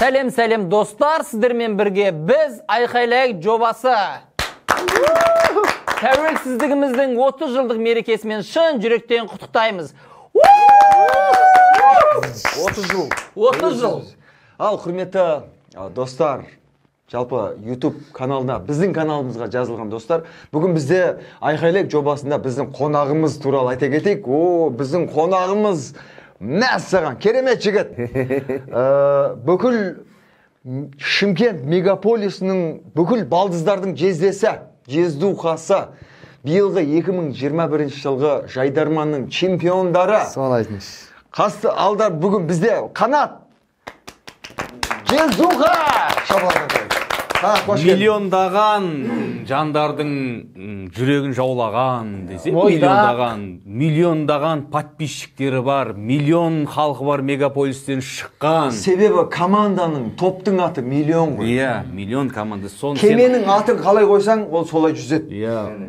Сәлем достар, сіздермен бірге біз айқайлайық жобасы. Тәуелсіздігіміздің 30 жылдық мерекесімен шын жүректен құттықтаймыз. 30 жыл. Ал, құрметті достар, жалпы YouTube каналына, біздің каналымызға жазылған достар, бүгін бізде айқайлайық жобасында біздің қонағымыз туралы айта кетейік. Біздің қонағымыз мәссаған, керемет жігіт. Бүкіл Шымкент мегаполисінің бүкіл балдыздардың жездухасы, биылғы 2021 жылғы жайдарманның чемпиондары. Соны айтыңыз. Қасты алдар бүгін бізде Қанат. Жездуха! Миллиондаған жандардың жүрегін жаулаған десе, миллиондаған подписчиктері бар, миллион халқы бар мегаполистен шыққан. Себебі команданың, топтың аты миллион ғой. Иә, миллион команда. Кеменің атын қалай қойсаң, ол солай жүзеді.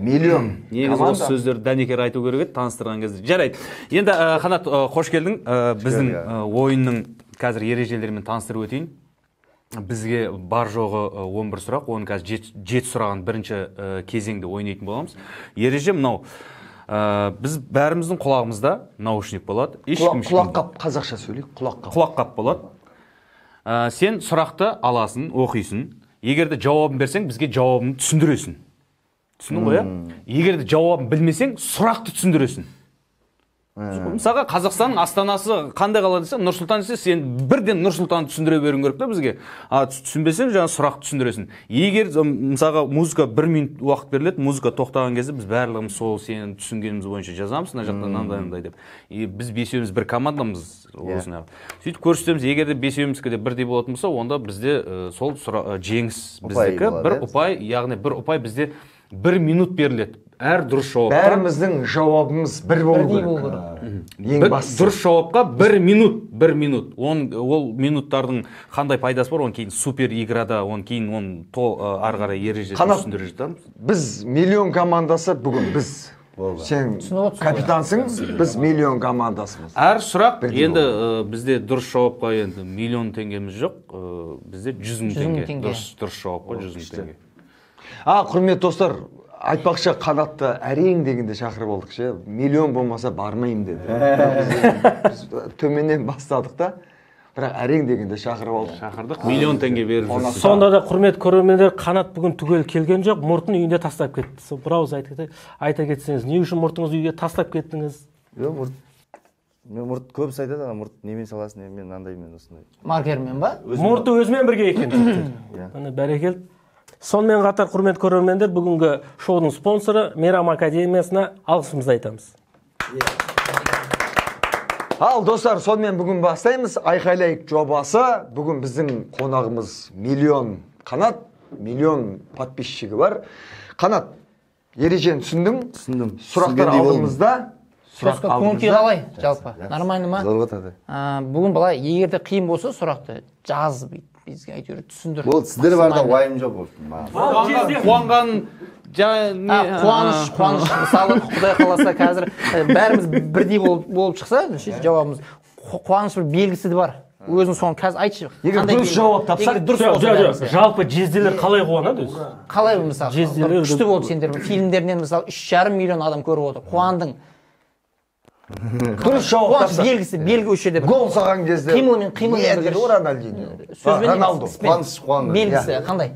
Миллион. Негізі осы сөздерді дәнекер айту керек еді, таныстырған кезде. Жарайды. Енді Қанат, қош келдің. Біздің ойынның қазір ережелерімен таныстырып өтейін. Бізге бар жоғы 11 сұрақ, оның қазір 7 сұраған бірінші кезеңде ойнайтын боламыз. Ереже мынау, біз бәріміздің құлағымызда наушник болады. Құлаққап, қазақша сөйлейік, құлаққап. Құлаққап болады. Сен сұрақты аласың, оқисың. Егерде жауабын берсең, бізге жауабын түсіндіресің. Түсіндің ғой, егерде жауабын білмесең, сұрақты түсіндіресің. Мысалға Қазақстанның астанасы қандай қала десе, Нұр-Сұлтан десе, сен бірден Нұр-Сұлтанды түсіндіре беруің керек та бізге. Түсінбесең, жаңа сұрақты түсіндіресің. Егер мысалға музыка 1 минут уақыт беріледі, музыка тоқтаған кезде біз барлығымыз сол сенің түсінгеніміз бойынша жазамыз, мына жақта мынандай деп. Біз бесеуміз бір командамыз осыны. Сөйтіп көрсетеміз, егер де бесеумізге де бірдей болатын болса, онда бізде сол жеңіс біздікі, бір ұпай, яғни бір ұпай бізде 1 минут беріледі. Әр дұрыс жауапқа. Бәріміздің жауабымыз бір болу керек. Дұрыс жауапқа 1 минут. Ол минуттардың қандай пайдасы бар, оны кейін супер играда, оны кейін ары қарай ережесін түсіндіре жатамыз. Біз миллион командасы бүгін біз. Сен капитансың, біз миллион командасымыз. Әр сұрақ, енді бізде дұрыс жауапқа енді миллион теңгеміз жоқ, бізде 100 000 теңге. Дұрыс жауапқа 100 000 теңге. Құрмет достар, айтпақшы Қанатты әрең дегенде шақырып алдық ше. Миллион болмаса бармайым деді. Біз төменнен бастадық та, бірақ әрең дегенде шақырып алдық. Шақырдық, миллион теңге беріп жүрсіз. Сонда да құрмет көрермендер, Қанат бүгін түгел келген жоқ, мұртын үйінде тастап кетті. Бір ауыз айта кетсеңіз, не үшін мұртыңыз үйге тастап кеттіңіз? Мұрт көбісі айтады, мұрт немен саласың, мен андай мен осындай. Маркермен ба? Мұрты өзімен бірге екен. Бәрекелді. Сонымен қатар құрмет көрермендер, бүгінгі шоудың спонсоры Мейрам Академиясына алғысымызды айтамыз. Ал достар, сонымен бүгін бастаймыз. Айқайлайық жобасы. Бүгін біздің қонағымыз миллион Қанат, миллион подписчигі бар. Қанат, ережені түсіндің? Түсіндім. Сұрақтар алдымызда. Көңіл-күй қалай, жалпы? Нормально ма? Зорға тады. Бүгін былай, егерде қиын болса, сұрақты жаз бізге әйтеуір түсіндір. Бұл сіздер барда уайым жоқ болды. Қуанған қуаныш, мысалы Құдай қаласа қазір бәріміз бірдей болып шықса, жауабымыз қуаныш бір белгісі де бар. Өзің соны қазір айтшы. Егер дұрыс жауап тапсақ, жалпы жезделер қалай қуанады өзі? Қалай мысалы? Күшті болды сендер фильмдерінен мысалы 3,5 миллион адам көріп отыр. Қуандың. Дұрыс жауап тапсақ. Белгі өші деп. Гол саған кезде. Қимылмен. Роналду. Белгісі қандай?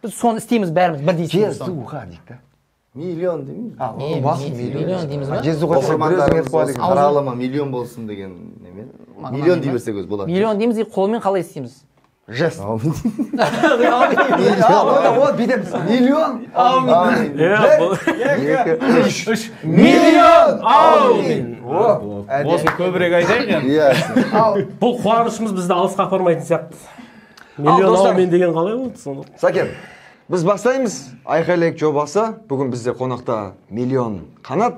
Біз соны істейміз бәріміз бірдей істейміз. Жездуха дейді. Миллион дейміз. Миллион дейміз ба? Оқырмандарымыз қаралама миллион болсын деген немен. Миллион дей берсек өз болады. Миллион дейміз, қолмен қалай істейміз? Жест. Миллион. Миллион. Осын көбірек айтайын. Бұл қуанышымыз бізді алысқа апармайтын сияқты. Миллион аумен деген қалай болды? Сәкен, біз бастаймыз. Айқайлайық жобасы. Бүгін бізде қонақта миллион Қанат.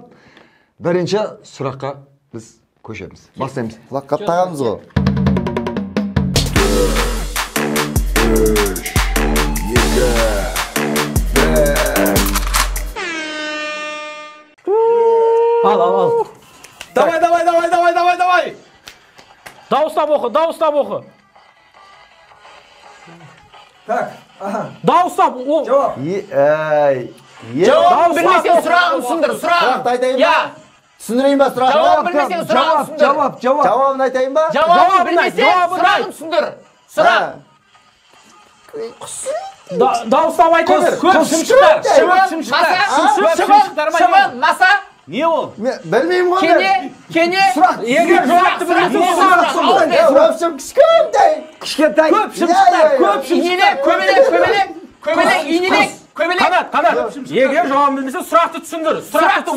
Бірінші сұраққа біз көшеміз. Бастаймыз. Құлаққап тағамыз ғой. Ал. Давай. Дауыстап оқы. Так. Aha. Дауыстап, о. Cevap. Жауабын білмесең сұрағын түсіндір, сұрағын. Сұрақты айтайын ба? Я. Түсіндірейін ба сұрағын? Жауабын білмесең сұрағын түсіндір. Cevap. Жауабын айтайын ба? Жауабын білмесең сұрағын түсіндір. Сұрақ. Дауыстап айта бер. Шыбын, маса. Не ол? Білмеймін ғой. Кене. Егер жауапты білмесең Көпшім кішкентай. Кішкентай. Инелек. Қанат. Егер жауабын білмесең сұрақты түсіндір. Сұрақты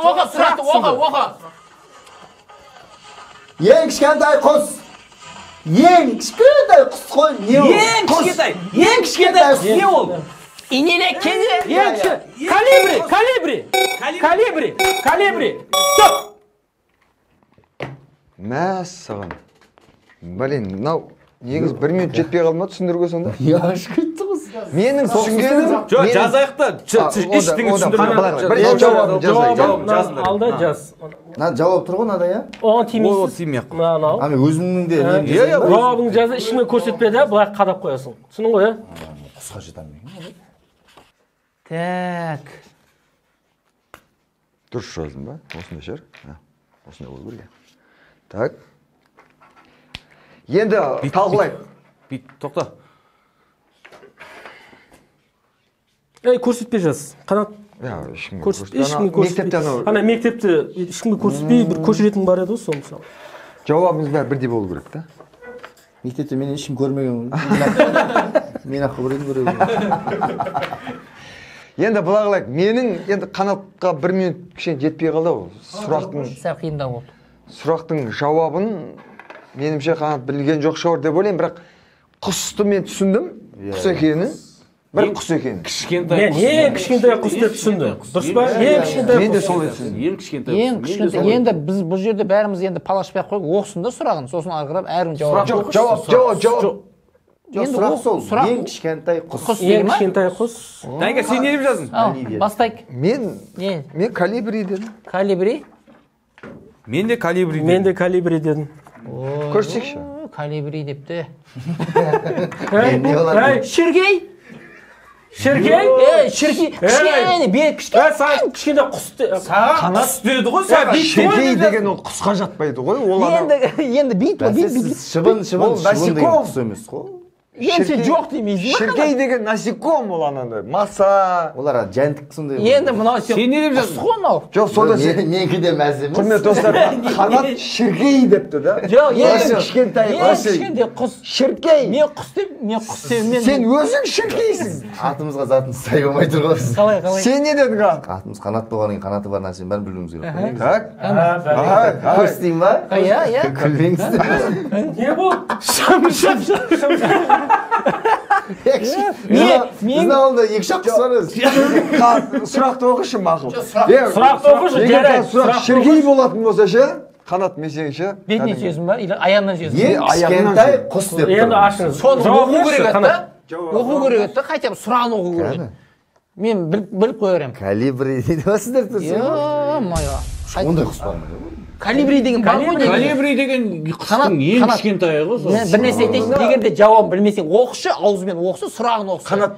оқы. Ең кішкентай құс. Ең кішкентай құс қой. Не ол? Ең кішкентай құс не ол? Инелек кене. Калибри. Стоп. Мәссаған. Блин, мынау негіз 1 минут жетпей қалды ма түсіндіруге сонда? Яғыш кетті құс. Менің түсінгенім... Жоқ, жазайық та. Ештеңе түсіндірмей. Жауабын алда жаз. Жауап тұр ғой мынада, иә? Оған Ол тимейсіз. тимей-ақ. Мынау. Ами өзімнің де нем Иә, жауабың жазы ішіңе көрсетпе де, былай қадап қоясың. Түсінің ғой, иә? құсқа жетамын. Так. Дұрыс жаздым ба? Осында шығар? Осында болу керек. Так. Енді талқылайық. Бит, тоқта. Көрсетпе жаз. Қанат. Ешкімге Ешкімге көрсетпей. Ана мектепті ешкімге көрсетпей бір көшіретін бар еді ғой сол мысалы. Жауабымыз бәрі бірдей болу керек та. Мектепте мен ешкім көрмеген. Мен ақы көрейін. Енді былай қылайық. Менің енді Қанатқа 1 минут кішкене жетпей қалды ғой. Сәл қиындау болды. Сұрақтың жауабын менімше Қанат білген жоқ шығар деп ойлаймын, бірақ құсты мен түсіндім. Құс екенін. Бір құс екенін. Кішкентай құс. Ең кішкентай құс деп түсінді. Дұрыс па? Ең кішкентай Мен де құс. солай түсіндім. Ең кішкентай Ең кішкентай. Енді біз бұл жерде бәріміз енді палашпай ақ қойып оқысын да сұрағын. Сосын ары қарап әркім жауап. Жоқ, жауап. Сұрақ сол. сұрақ- Ең кішкентай құс. Құс Ең дейді ма? кішкентай құс. Тәңке, сен не деп жаздың? Бастайық. Мен калибри дедім. Калибри. Мен де калибри. Мен де калибри дедім. Көрсекші. Калибри депті. Не болады? Шіркей. Шіркей? Шіркей. Кішкене, беріп кішкене. Саған кішкентай құс Құс деді ғой сен. Шегей деген ол құсқа жатпайды ғой. Ол адам. Енді бейт па, бейт. Шыбын деген құс емес қой. Енді жоқ демейсің ба? Шіркей деген насеком ол анандай. Маса. Олар жәндік сондай. Енді мынау Сен не деп құс жаздың? қой мынау. Жоқ, сонда сен Менікі де мәз емес. құрметті достар, Қанат шіркей депті да. Жоқ, енді кішкентай кішкентай құс. Шіркей. Мен құс деп, мен құс деп, мен. Сен өзің шіркейсің. Атымызға затымыз сай болмай тұр ғой. Қалай? Сен не дедің ға? Атымыз қанат болғаннан кейін қанаты бар нәрсені бәрін білуіміз керек. Так. Көрсетейін ба? Иә. Күлмеңіздер. Не болды? Біздің ауылда екі шақ құс бар өзі. Сұрақты оқышы мақұл. Сұрақты оқышы, жарайды. Сұрақ шіркей болатын болса ше, Қанат мен ше. Бетіне сөзім бар, или аяғынан сөзім бар. Ең кішкентай құс деп Енді тұр. ашыңыз. Соны Жауап оқу керек берші, еді да. Оқу керек еді да, қайтып сұрағын оқу керек еді. Мен біліп қоярым. Калибри дейді ма сіздер тұрсың? Е-мая. Ондай құс бар ма? Калибри деген бар ғой негізі. Калибри деген құстың ең Қанат. кішкентайы ғой сол. Мен бір нәрсе айтайыншы, егер де жауабын білмесең оқышы, аузымен оқышы, сұрағын оқышы. Қанат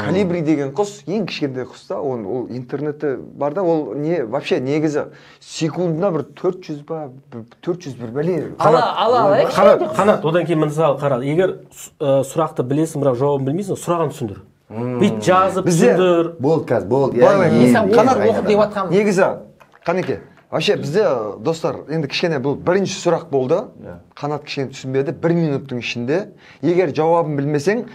калибри деген құс ең кішкентай құс та, ол интернетте бар да, ол не вообще негізі секундына бір 400 ба 400 бір бәле. Ала. Қанат, одан кейін мысалы қара. Егер сұрақты білесің, бірақ жауабын білмейсің, сұрағын түсіндір. Бүйт жазып түсіндір. Болды қазір, болды. Мен саған оқы деп жатқанмын. Негізі Қанеке, вообще бізде достар, енді кішкене бұл бірінші сұрақ болды. Қанат кішкене түсінбеді 1 минуттың ішінде. Егер жауабын білмесең,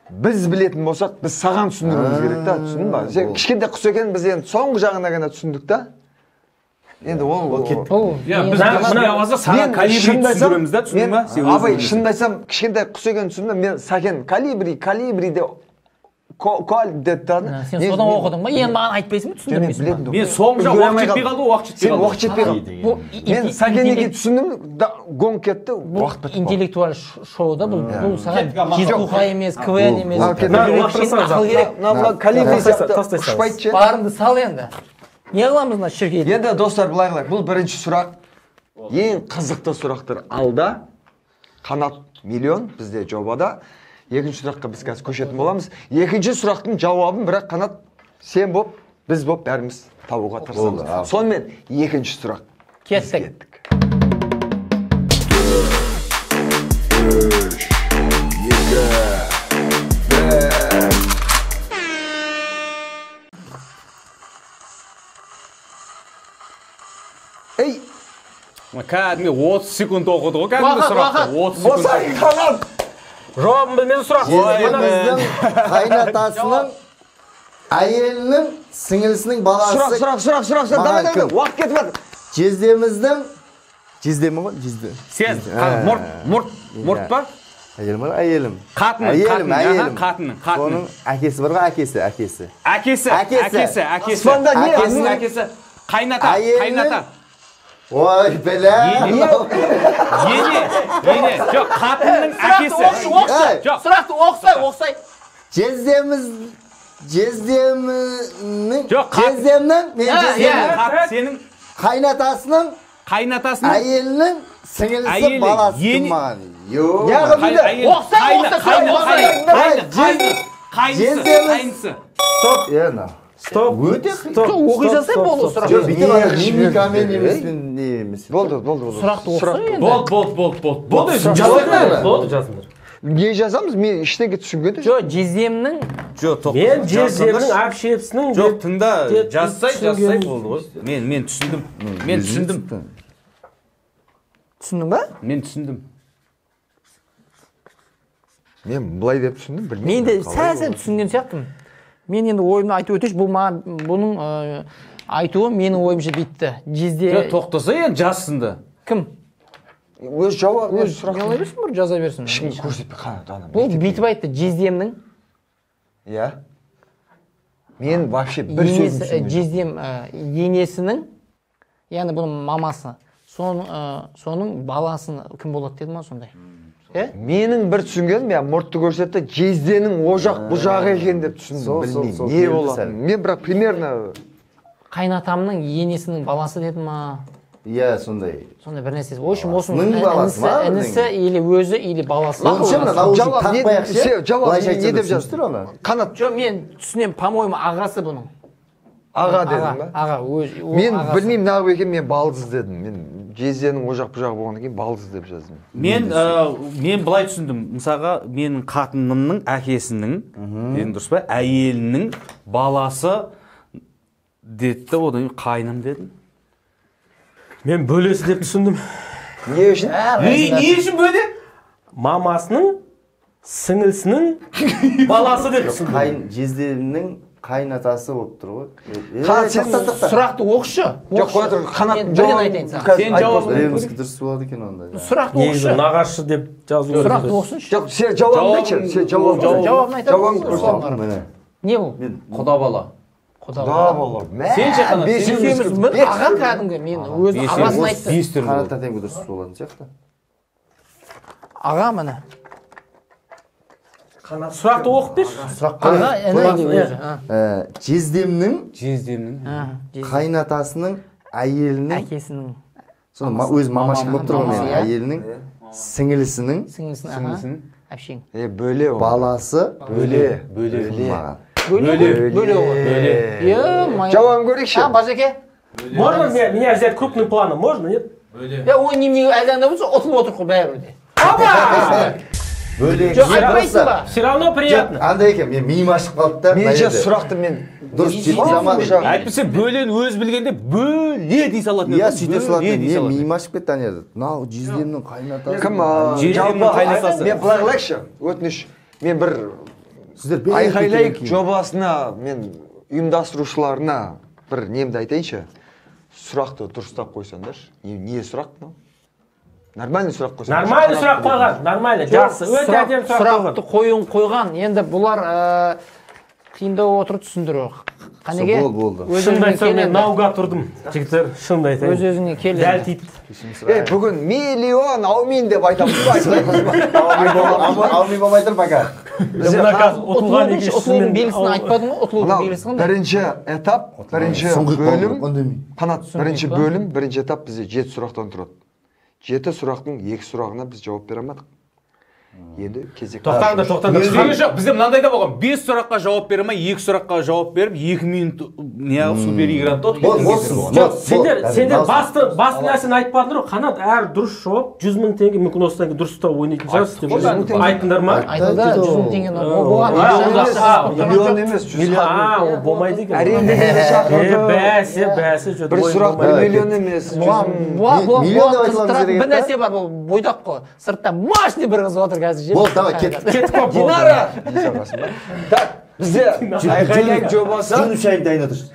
біз білетін болсақ, біз саған түсіндіруіміз керек та, түсіндің ба? Сен кішкентай құс екенін біз енді соңғы жағына ғана түсіндік та. Енді ол Иә, біз мына саған калибри түсіндіреміз да, түсіндің ба? Абай, шынымды айтсам, кішкентай құс екенін түсіндім. Мен Сәкен калибри де деді да. Сен содан оқыдың ба? Енді маған айтпайсың ба, түсіндірмейсің ба? Мен соңғы жақ уақыт жетпей қалды, уақыт жетпей Сен қалды. уақыт жетпей қалды. Мен Сәкенеге түсіндім, гонг кетті, уақыт бітіп қалды. Интеллектуал шоу да, бұл саған жезқуға емес, КВН емес. Ақыл керек. Мына калибри сияқты ұшпайды ше. Барыңды сал енді. Не қыламыз мына шіркейді? Енді достар, былай қылайық. Бұл бірінші сұрақ. Ең қызықты сұрақтар алда. Қанат миллион бізде жобада. Екінші сұраққа біз қазір көшетін боламыз. Екінші сұрақтың жауабын бірақ Қанат сен боп, біз боп бәріміз табуға тырысамыз. Сонымен екінші сұрақ. Кеттік. Ей, Кәдімгі 30 секунд оқыды ғой кәдімгі сұрақты. 30 секунд. босай Қанат! Жауабын білмеді сұрақ. Жездеміздің қайнатасының әйелінің сіңілісінің баласы. Сұрақ. Маған Давай, кім? уақыт кетіп жатыр. Жездеміздің жездемі ма? Жезде. Сен мұрт па? Әйелім бар, әйелім. Қатының. Оның әкесі бар ғой, әкесі. Әкесі. Сонда не? Әкесінің әкесі. Қайната. Ой, бәлә. Ене. Жоқ, қатынның әкесі. Жоқ. Сұрақты оқсай. Жездемнің Жоқ, сенің қайнатасының әйелінің сіңілісі баласы кім маған? Қайнысы. Стоп. Өте Оқи жасай болды сұрақ. мимикамен емес. Болды. Сұрақты оқсай енді. Болды. Жазыңдар. Не жазамыз? Мен іштеге түсінгенде. Жоқ, жездемнің Мен жездемнің әпшепсінің Жоқ, тыңда, жазсай болды ғой. Мен түсіндім. түсіндің ба? Мен түсіндім. Мен былай деп түсіндім, білмеймін. Мен де сәл түсінген сияқтымын. Мен енді ойымды айтып өтейінші, бұның айтуы менің ойымша битті. Жезде... Тоқтаса енді жазсын да. Кім? Өз жауап, өз сұрақ. Жала берсін бұр, жаза берсін. Ешкім көрсетпей Қанат ана. Бұл битіп айтты, жездемнің. Иә. Мен вообще бір сөзім түсінген. Жездем енесінің, яғни бұның мамасы. Соның баласын кім болады деді ма сондай? Менің бір түсінген, мен мұртты көрсетті, жезденің ожақ бұжағы екен деп түсіндім. Білмеймін, не болады. Мен бірақ примерно... Қайнатамның енесінің баласы деді ма? Иә, сондай. Сондай бір нәрсесі. Осының інісі, или өзі, или баласы. Жауап не деп жазды? Қанат. Жоқ, мен түсінем, по-моему, ағасы бұның. Аға дедім ба? Аға, мен білмеймін нағып екен, мен балдыз дедім. Мен жезденің ожақ бұжағы болғаннан кейін балдыз деп жаздым. Мен былай түсіндім. Мысалға, менің қатынымның әкесінің, дедім дұрыс па, әйелінің баласы деді, одан қайным дедім. Мен бөлесі деп түсіндім. Не үшін? Не үшін бөле? Мамасының сіңілісінің баласы деп түсіндім. Жездемнің қайнатасы болып тұр ғой. Сұрақты оқшы. Жоқ, қоятыр, Қанат жауабын айтайын саған. Сен жауабын Ревностьке дұрыс болады екен онда. Сұрақты оқшы. Негізі нағашы деп жазу керек. Сұрақты оқсыншы. Жоқ, сен жауабын айтшы. Сен Жауабын айтады. Жауабын көрсет. Не бұл? құда бала. Құда бала. Сен ше Қанат, Аға кәдімгі, мен өзі ағасын айтты. Қанат тәтемге дұрыс болатын сияқты. Аға міне. Сұрақты оқып берші. Аға, Жездемнің қайнатасының әйелінің әкесінің өз мамашым болып тұр ғой мен, әйелінің сіңілісінің әпшең. Бөле ол. баласы Бөле. Бөле ғой. Жауабын көрейікші. Базеке? Можно меня взять крупным планом? Можно, нет? Ой, немене әлдәңді болса, отылып отыр ғой бәрібірде. бөлек. Жоқ, айтпайсың ба? Все равно приятно. Андай екен, мен миым ашып қалды да. Мен же сұрақты мен дұрыс жеткіземін. Әйтпесе бөлен өз білгенде бөле дей салатын. Иә, сөйте салатын. Мен миым ашып кетті ана жерде. Мынау жездемнің қайнатасы. Кім? Жездемнің қайнатасы. Мен былай қылайықшы, өтініш. Мен бір айқайлайық жобасына, мен ұйымдастырушыларына бір немді айтайыншы. Сұрақты дұрыстап қойсаңдаршы. Не сұрақ мынау? Нормальный сұрақ қойсаңдар. Нормальный сұрақ қойған, нормальный. Жақсы, өте әдемі сұрақ қойған. Енді бұлар қиындау отырып түсіндіру. Қанеге? Болды. Шынымды айтсам, мен науға тұрдым. Жігіттер, шынымды айтайын. Өз-өзіңе келді. Дәл тиді. Бүгін миллион аумин деп айтамыз ба? Аумин болмай тұр пока. Ұтылудың белгісін айтпадың ғой? Ұтылудың белгісі қандай? Бірінші этап, бірінші бөлім. Қанат, бірінші бөлім, бірінші этап бізде 7 сұрақтан тұрады. 7 сұрақтың 2 сұрағына біз жауап бере алмадық. Енді кезек. Түсінген жоқ. Бізде мынандай да болған. 5 сұраққа жауап бере ма, 2 сұраққа жауап беріп, 2 минут не супер игрантот. Жоқ, сендер басты нәрсені айтпадыңдар ғой. Қанат әр дұрыс жауап 100 мың теңге, мүмкін осыдан кейін дұрыстау ойнайтын шығарсыз. Айттыңдар ма? Айтылды 100 мың теңге болған. Миллион емес, 100 Ол болмайды екен. Әрең дегенде шақырды. Бәсі жүр. Бір сұрақ 1 миллион емес. Бір нәрсе бар, бұл бойдақ қой. Сыртта машина бір қыз отыр қазір. Болды, давай, кеттік. Динара! Так, бізде айқайлайық жобасы. Жүн шайын дайын отырсыз.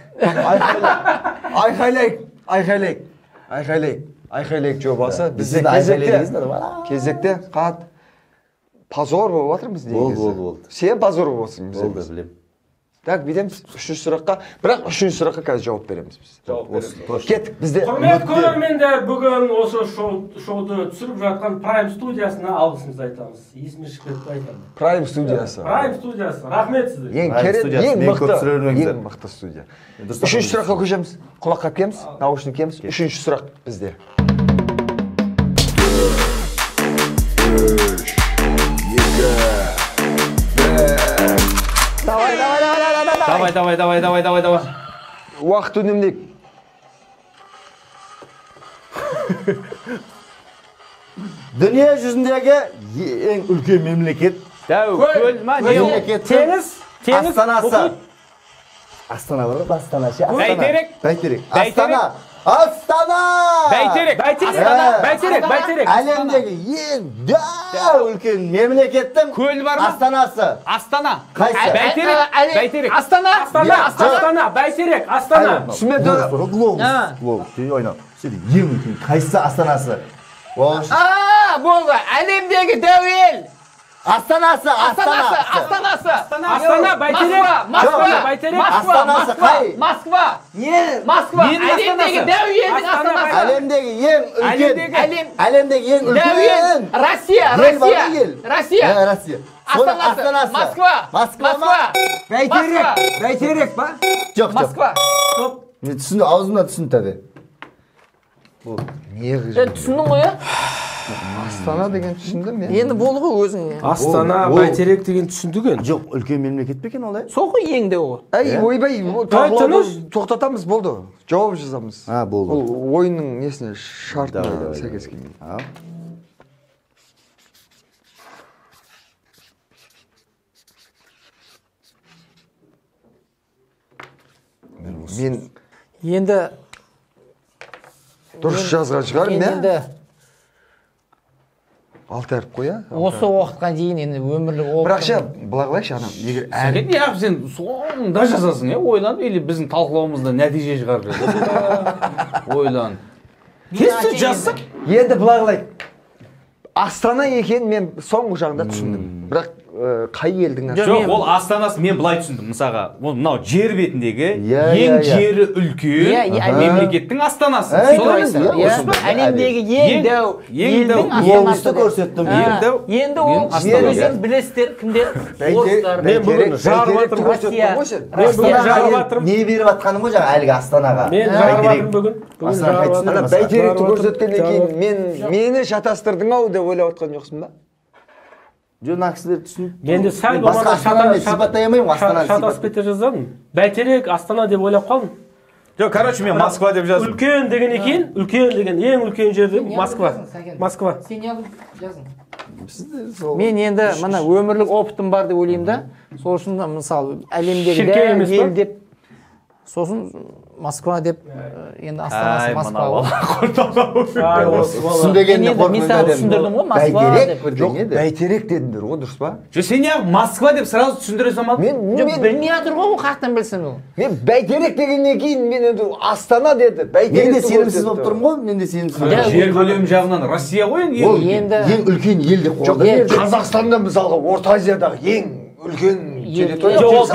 Айқайлайық жобасы. Бізде Сізді айқайлайыңыздар ма? кезекте қат позор болып жатыр бізде. Болды. Сен позор болсын бізде. Болды, білем. Так, бүйтеміз 3-ші сұраққа, бірақ 3-ші сұраққа қазір жауап береміз біз. Кеттік, бізде. Құрмет көрермендер, бүгін осы шоуды түсіріп жатқан Prime студиясына алғысымызды айтамыз. Есіме шығып кетті айтамын. Prime студиясы. Prime студиясы. Рахмет сізге. Ең мықты студия. 3-ші сұраққа көшеміз. Құлаққа киеміз, наушник киеміз. 3-ші сұрақ бізде. Давай. Уақыт үнемдейік. Дүние жүзіндегі ең үлкен мемлекет. Көл ма? Теңіз. Астанасы. Астана бар ғой, Астана ше. Бәйтерек. Астана! Бәйтерек. Әлемдегі ең үлкен мемлекеттің Көл бар ма? Астанасы. Астана. Қайсы? Бәйтерек. Астана. Бәйтерек. Астана. Түсінбеді. Глобус. Ойна. Ең үлкен қайсы астанасы? Болды. Әлемдегі дәуел. Астанасы. Астана. Бәйтерек. Астанасы қай? Москва. Әлемдегі дәуелдің астанасы. Әлемдегі ең үлкен. Әлемдегі ең Дәуел. үлкен. Россия. Россия. Астанасы. Москва. Бәйтерек ба? Жоқ. Москва. Мен түсінді, аузымнан түсінді. Түсіндің ғой, иә? Астана деген түсіндім мен. Енді болды ғой өзің. Астана, Бәйтерек деген түсіндіген. Жоқ, үлкен мемлекет пе екен олай? Сол ғой ең де ол. Ойбай, тоқтатамыз болды. Жауап жазамыз. Болды. Ол ойынның несіне шартына сәйкес келмейді. Мен Енді дұрыс жазған шығармын, енді алты әріп қоя. осы уақытқа дейін енді өмірлік Бірақ ше, былай қылайықшы анам, егер Неғып сен соңында жазасың, ойланып, или біздің талқылауымызда нәтиже шығарып ойлан. Тез жазсақ. Енді былай қылайық. Астана екен мен соңғы жағында түсіндім. Бірақ қай елдің Жоқ, ол астанасы мен былай түсіндім. Мысалға, мынау жер бетіндегі ең жері үлкен мемлекеттің астанасы. Әлемдегі ең дәу елдің астанасы көрсеттім. Енді ол өзіңіз білесіздер кімдер? Мен бүгін жарып жатырмын. Не беріп атқаным ғой жаңа әлгі Астанаға. Мен жарып жатырмын бүгін. Бәйтеректі көрсеткеннен кейін мені шатастырдың ау деп ойлап отқан жоқсың ба? Жоқ, кісілер түсініп. Мен де сәл басқа Астанамен сипаттай алмаймын, Астананы шатасып кете жаздадым. Бәйтерек, Астана деп ойлап қалдым. Жоқ, короче, мен Москва деп жаздым. Үлкен деген екен, үлкен деген ең үлкен жерде Москва. Сен жазың. Мен енді мына өмірлік опытым бар деп ойлаймын да. Сол үшін мысалы әлемдегі дәу ел деп сосын Москва деп енді астанасы Москва. Түсіндегенде қорқынды түсіндірдім ғой Москва деп. Жоқ, Бәйтерек дедіңдер ғой, дұрыс па? Жоқ, сен неғып Москва деп сразу түсіндіре салмадың? Мен білмей жатыр ғой, ол қаяқтан білсін ол. Мен Бәйтерек дегеннен кейін мен енді Астана деді. Мен де сенімсіз болып тұрмын ғой, мен де сенімсіз. Жер көлемі жағынан Россия ғой енді. Ең үлкен ел деп қойды. Қазақстанда мысалға Орта Азиядағы ең үлкен территория. Ол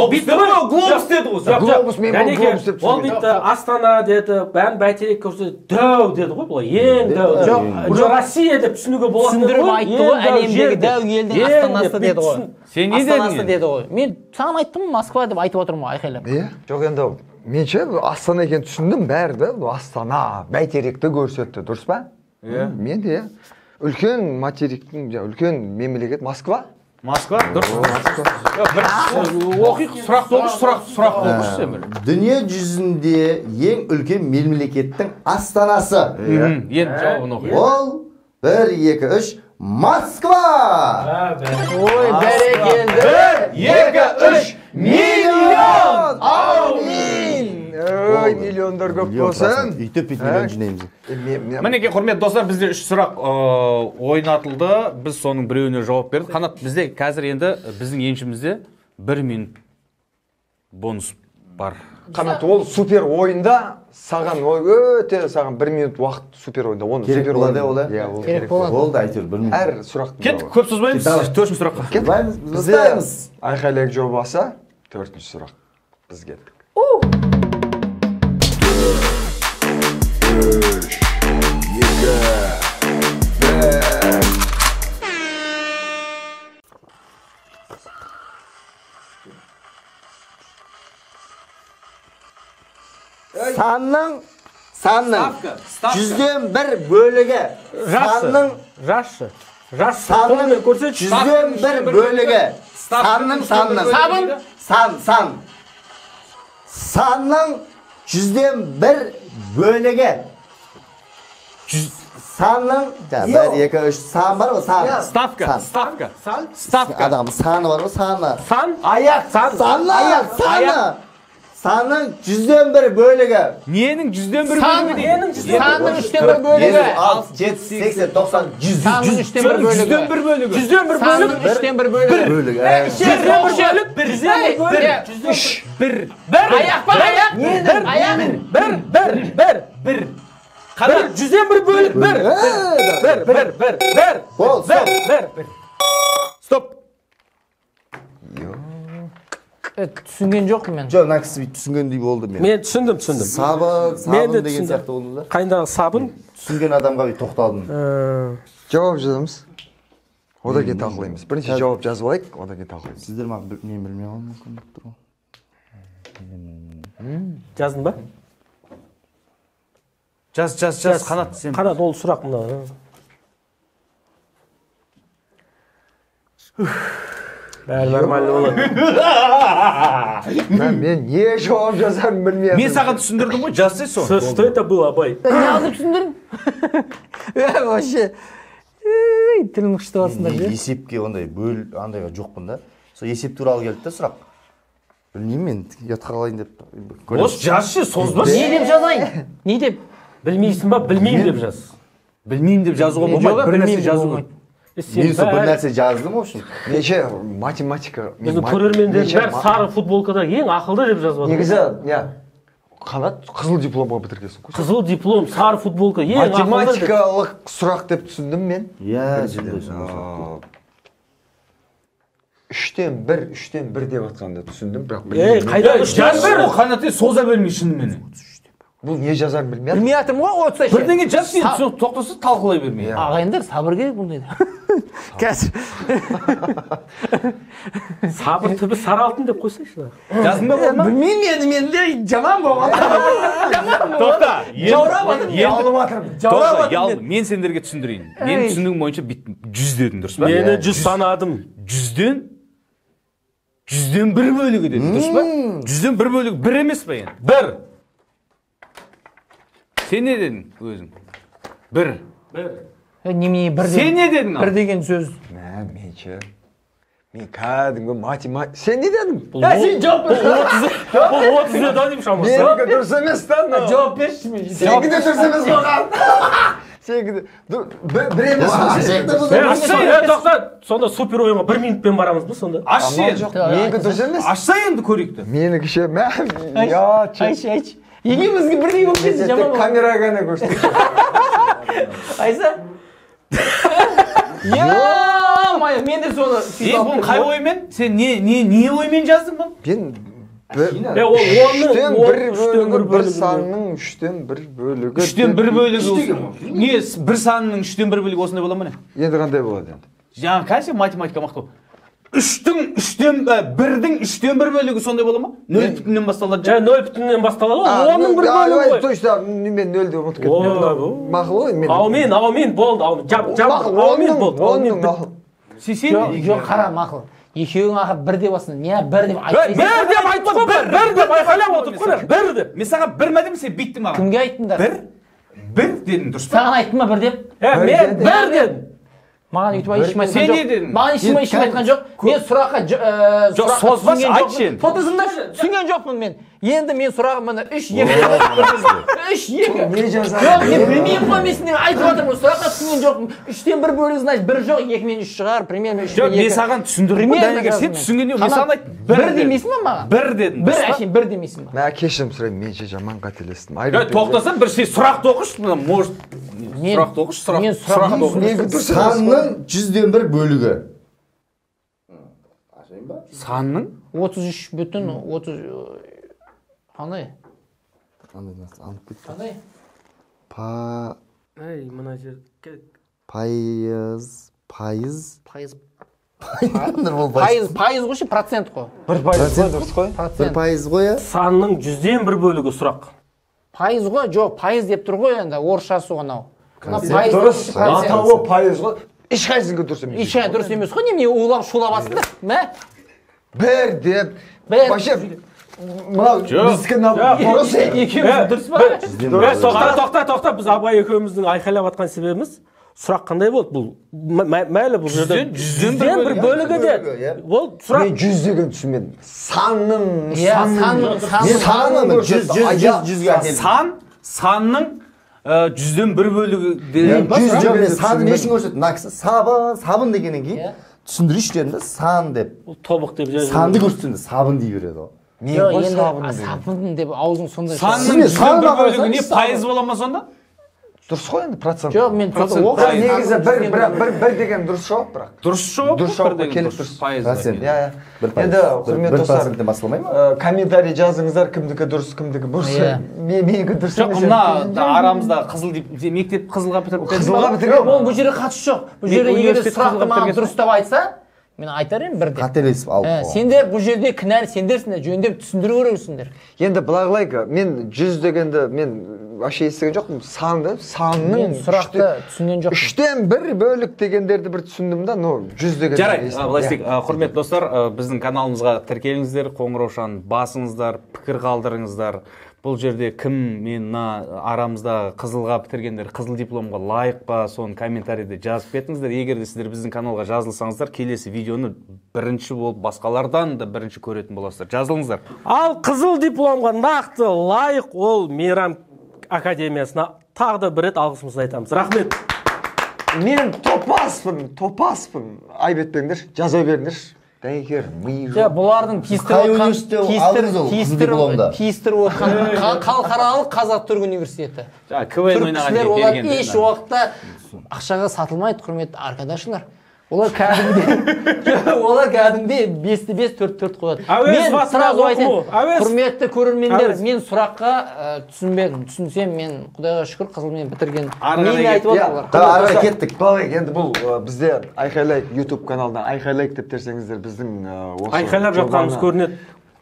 битті ғой. Глобус деді ғой. Глобус мен глобус деп ол битті Астана деді, бәрін Бәйтерек көрсетті, дәу деді ғой бұлай, ең дәу. Жоқ, Россия деп түсінуге болады. Түсіндіріп айтты ғой, әлемдегі дәу елдің астанасы деді ғой. Сен не астанасы деді ғой. Мен саған айттым Москва деп айтып отырмын ғой, айқайлап. Жоқ, енді мен ше Астана екен түсіндім бәрі да. Астана, Бәйтеректі көрсетті, дұрыс па? Мен де. үлкен материктің үлкен мемлекет Москва. Москва дұрыс. Оқиық, сұрақ болғыш сен бір. Дүние жүзінде ең үлкен мемлекеттің астанасы. Енді жауабын оқиық. Ол 1, 2, 3 Москва! Ой, бәрекелді. 1, 2, 3 миллион! Аумин! Ой, миллиондар көп болсын. Үйтіп миллион жинаймыз. Мінекей, құрметті достар, бізде 3 сұрақ ойнатылды. Біз соның біреуіне жауап бердік. Қанат, бізде қазір енді біздің еншімізде 1 минут бонус бар. Қанат, ол супер ойында саған өте саған 1 минут уақыт супер ойында. Оны Керек супер болады, ойында. ол, Иә, ол керек болады. Болды, әйтеуір 1 минут. Әр сұрақ. Кеттік, көп созбаймыз. 4-ші сұраққа. Бізде айқайлайық жобасы 4-ші сұрақ. Біз кеттік. санның жүзден бір бөлігі санның Жасы. санның жүзден бір бөлігі санның санның жүзден бір бөлігі санның 1, 2, 3 сан бар ғой сан Ставка. адам саны бар ғой саны Сан? аяқ саны санның жүзден бір бөлігі Ненің 100-ден 1 бөлігі дейді? Санның 3-тен 1 бөлігі. 6, 7, 80, 90, 100 Санның 3-тен 1 бөлігі. 100-ден 1 бөлігі. 100-ден 1 Санның бөлік. 3-тен 1 бөлігі. бөлігі Аяқ па, аяқ? Bir. Қанат, 100-ден 1 бөлік. Bir. Бол, Стоп. Түсінген жоқпын мен. жоқ, мына кісі түсінгендей болды мен. Мен түсіндім. Сабын деген сияқты болды да. Қайындағы сабын? Түсінген адамға тоқталдым. Жауап жазамыз. Одан кейін талқылаймыз. Бірінші жауап жазып алайық, одан кейін талқылаймыз. Сіздер маған мен білмей қалуым мүмкін болып тұр ғой. Жаздың ба? Жаз, Қанат, сен. Қанат, ол сұрақ мына. Бәрі нормально болады. Мен не жауап жазарым білмеймін. Мен саған түсіндірдім ғой, жазсай сол. Что это было, абай? Не алып түсіндірдің? Вообще. Тілін қышты басында Мен есепке ондай андайға жоқпын да. Сол есеп туралы келді да сұрақ. Білмеймін мен, ұятқа қалайын деп. Осы жазшы, созбас. Не деп жазайын? Не деп? Білмейсің ба? Білмеймін деп жаз. Білмеймін деп жазуға болмайды, бір нәрсе жазу керек. Мен сол бір нәрсе жаздым в общем. Неше математика. Біздің көрермендер бәрі сары футболкада ең ақылды деп жазып отыр. Негізі, Қанат қызыл дипломға бітіргенсің. Қызыл диплом, сары футболка ең ақылды. Математикалық сұрақ деп түсіндім мен. Иә, 3-тен 1 деп атқанда түсіндім, бірақ Қайда 3-тен 1? Қанат, соза бермей шынымен. бұл не жазарын білмеймін. Білмей жатырмын ғой, отса ше. Бірдеңе жаз сен, тоқтаса талқылай бермей. Ағайындар, сабыр керек бұндайды. Қазір. Сабыр түбі сары алтын деп қойсайшы. Жаздың ба болма? Білмеймін менде жаман болған. Тоқта. Жаурап Тоқта, мен сендерге түсіндірейін. Мен түсіндігім бойынша 100 дедің, дұрыс па? Мені 100 санадым. 100-ден 1 бөлігі дедің, дұрыс па? 100-ден 1 бөлігі 1 емес па енді? 1. Сен не дедің өзің? 1. Немене бір Сен не дедің? Бір деген сөз. Мен кәдімгі математика. Сен не дедің? Сен жауап берші. Бұл 30 да деймін шамасы. Менікі дұрыс емес та. Жауап берші мен. Сенікі де дұрыс емес болған. Сенікі де. Бір емес. Тоқта, сонда супер ойынға 1 минутпен барамыз ба сонда? Аш сен. Менікі дұрыс емес. Ашса енді көрейікті. Менікі ше. Айшы. Екеумізге бірдей болып кетсе жаман болған. Камераға ғана көрсетейін. Айса. Yo-май, мен де соны бұл қай оймен? Сен не оймен жаздың бұл? Мен Ол 3-тен 1 бөлігі, бір санның 3-тен 1 бөлігі. 3-тен 1 бөлігі. Не, бір санның 3-тен 1 бөлігі осындай бола ма не? Енді қандай болады енді? Жаңа қай сен математика мақтау? бірдің үштен бір бөлігі сондай бола ма? 0,5-тен басталады. Жа 0,5-тен басталады ғой. Оның бір бөлігі ғой. Точно, мен 0 деп ұмытып кеттім. Мақұл ғой мен. Аумин болды. Аумин болды. Сен жоқ қара мақұл. Екеуің ақы бір деп басын. Не бір деп айтпайсың. Бір деп айтты ғой, бір деп айқайлап отырып қой. Бір деп. Мен саған бір ма дедім, сен бүйттің маған. Кімге айттыңдар? Бір дедің, дұрыс па? Саған айттым ба бір деп? Мен бір дедім. Маған өйтіп ешкім айтқан Сен не жоқ. дедің? Маған ешкім айтқан жоқ. Мен сұраққа Жоқ, созбас, айтшы енді. Фотосында түсінген жоқпын мен. Енді мен сұрағым мына 3-2. 3-2. Не жазады? Жоқ, мен білмеймін ғой, мен сендерге айтып жатырмын. Сұраққа түсінген жоқпын. 3-тен 1 бөлігі, значит, 1 жоқ, 2 мен 3 шығар. Примерно 3 Жоқ, мен саған түсіндірдім ғой, дәнекер. Сен түсінген жоқ, мен саған айттым. Бір демейсің ба маған? Бір дедім. Бір әшейін бір демейсің ба? Мен кешірім сұраймын, мен жаман қателестім. Тоқтасам, бір сұрақты оқыш, может, сұрақты оқыш, сұрақты оқыш. Санның 100-ден 1 бөлігі. Санның? 33 бүтін 30... Қандай? Қандай? Ей, мына жер Пайыз. Пайыз ғой ше, процент қой. 1% дұрыс қой. 1% ғой. санның 100-ден 1 бөлігі сұрақ. Пайыз ғой, жоқ, пайыз деп тұр ғой енді, орысшасы анау. Дұрыс. Атауы пайыз ғой. Ешқайсыңға дұрыс емес. Ешқайсың дұрыс емес қой, неме улап шулап асыңдар. Мә? Бір деп. Вообще мынау біздікі дұрыс. Екеуміз дұрыс па? Тоқта, біз Абай екеуміздің айқайлап атқан себебіміз сұрақ қандай болды? Бұл мәлі бұл жерде 100-ден 1 бөлігі де. Ол сұрақ. Мен 100 деген түсінбедім. Санның 100-ден 1 бөлігі деген. 100 жоқ, мен санын ешін көрсеттім. Мына кісі сабын дегеннен кейін түсіндірейінші дедім да, сан деп. Тобық деп жазып. Санды көрсетсеңде сабын дей береді ғой. Жоқ, енді сабын деп аузың сондай. Санның 100-ден 1 бөлігі не пайыз бола ма сонда? Дұрыс қой енді процент. Жоқ, мен оқырмын. Негізі бір деген дұрыс жауап бірақ. Дұрыс жауап. Дұрыс жауапқа келіп дұрыс. Пайыз. Енді құрметті достар, 1%-ден басталмай ма? комментарий жазыңыздар, кімдікі дұрыс, кімдікі бұрыс. Менікі дұрыс емес. Жоқ, мына арамызда қызыл деп мектеп қызылға бітіріп қызылға бітірген. Ол бұл жерде қатысы жоқ. Бұл жерде егер сұрақты маған дұрыстап айтса, мен айтар едім бір деп. Қателесіп алып қойған. Сендер бұл жерде кінәлі сендерсіңдер, жөндеп түсіндіру керексіңдер. Енді былай қылайық, мен 100 дегенді мен вообще естіген жоқпын. Санның сұрақты түсінген жоқпын. 3-тен 1 бөлік дегендерді бір түсіндім да, но 100 деген. Жарай, былай істейік. Құрметті достар, біздің каналымызға тіркеліңіздер, қоңыраушаны басыңыздар, пікір қалдырыңыздар. Бұл жерде кім мен арамызда қызылға бітіргендер, қызыл дипломға лайық па, соны комментарийде жазып кетіңіздер. Егер де сіздер біздің каналға жазылсаңыздар, келесі видеоны бірінші болып басқалардан да бірінші көретін боласыздар. Жазылыңыздар. Ал қызыл дипломға нақты лайық ол Мейрам Академиясына тағы да бір рет алғысымызды айтамыз. Рахмет. Мен топаспын. Айып етпеңдер, жаза беріңдер. Дәйекер, миы жоқ. Бұлардың тиістіріп отқан халықаралық Қазақ-Түрік университеті. КВН ойнаған деп берген. Еш уақытта ақшаға сатылмайды, құрметті arkadaşlar. Олар кәдімде 5-5, 4-4 қояды. Мен сразу айтайын, құрметті көрермендер, мен сұраққа түсінбедім. Түсінсем, мен Құдайға шүкір қызылмен бітірген. Мені айтып отыр. Ары кеттік. Енді бұл бізде айқайлайық YouTube каналдан айқайлайық деп терсеңіздер біздің айқайлап жатқанымыз көрінеді.